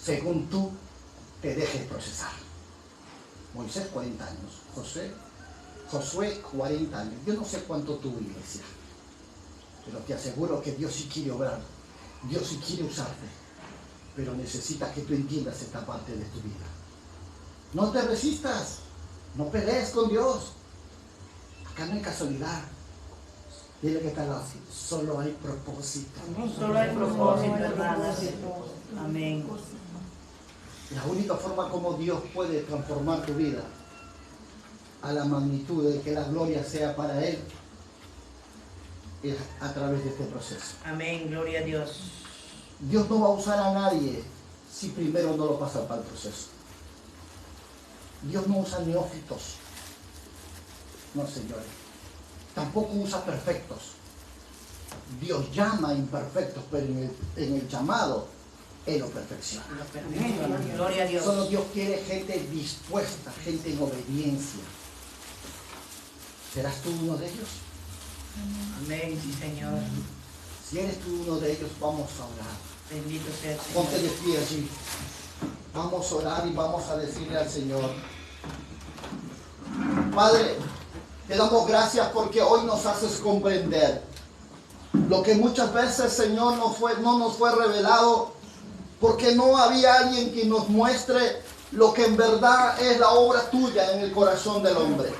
Según tú te dejes procesar. Moisés 40 años, Josué 40 años. Yo no sé cuánto tuvo iglesia, pero te aseguro que Dios sí quiere obrar, Dios sí quiere usarte, pero necesitas que tú entiendas esta parte de tu vida. No te resistas, no pelees con Dios. Acá no hay casualidad. Dile que está así, solo hay propósito. Solo hay propósito, hermanas. Amén. La única forma como Dios puede transformar tu vida a la magnitud de que la gloria sea para Él es a través de este proceso. Amén, gloria a Dios. Dios no va a usar a nadie si primero no lo pasa para el proceso. Dios no usa neófitos. No, señores. Tampoco usa perfectos. Dios llama a imperfectos, pero en el llamado, Él lo perfecciona. Gloria a Dios. Solo Dios quiere gente dispuesta, gente en obediencia. ¿Serás tú uno de ellos? Amén, sí, Señor. Si eres tú uno de ellos, vamos a orar. Bendito sea el Señor. Ponte de pie allí. Vamos a orar y vamos a decirle al Señor. Padre, te damos gracias porque hoy nos haces comprender lo que muchas veces, Señor, no nos fue revelado porque no había alguien que nos muestre lo que en verdad es la obra tuya en el corazón del hombre.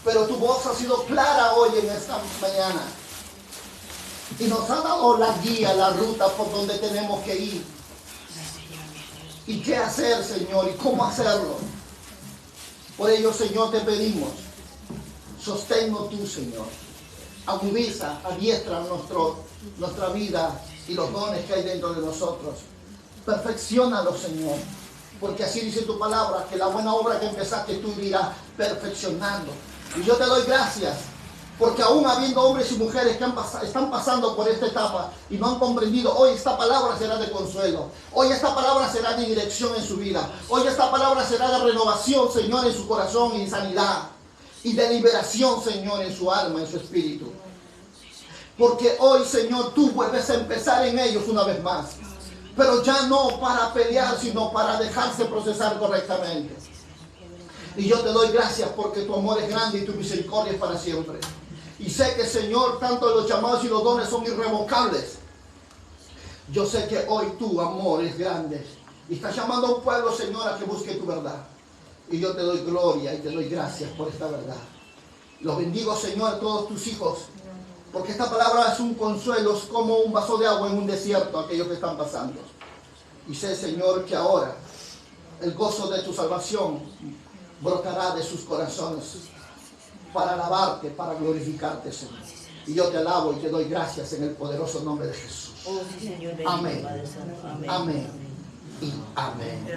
Pero tu voz ha sido clara hoy en esta mañana y nos ha dado la guía, la ruta por donde tenemos que ir y qué hacer, Señor, y cómo hacerlo. Por ello, Señor, te pedimos, sosténnos tú, Señor. Agudiza, adiestra nuestra vida y los dones que hay dentro de nosotros. Perfecciónalos, Señor. Porque así dice tu palabra, que la buena obra que empezaste tú irás perfeccionando. Y yo te doy gracias, porque aún habiendo hombres y mujeres que están pasando por esta etapa y no han comprendido, hoy esta palabra será de consuelo. Hoy esta palabra será de dirección en su vida. Hoy esta palabra será de renovación, Señor, en su corazón y sanidad. Y de liberación, Señor, en su alma, en su espíritu. Porque hoy, Señor, tú vuelves a empezar en ellos una vez más. Pero ya no para pelear, sino para dejarse procesar correctamente. Y yo te doy gracias porque tu amor es grande y tu misericordia es para siempre. Y sé que, Señor, tanto los llamados y los dones son irrevocables. Yo sé que hoy tu amor es grande. Y estás llamando a un pueblo, Señor, a que busque tu verdad. Y yo te doy gloria y te doy gracias por esta verdad. Los bendigo, Señor, a todos tus hijos. Porque esta palabra es un consuelo, es como un vaso de agua en un desierto a aquellos que están pasando. Y sé, Señor, que ahora el gozo de tu salvación brotará de sus corazones para alabarte, para glorificarte, Señor. Y yo te alabo y te doy gracias en el poderoso nombre de Jesús. Oh, sí, Señor, bendito, Amén. Padre Santo. Amén. Amén y amén.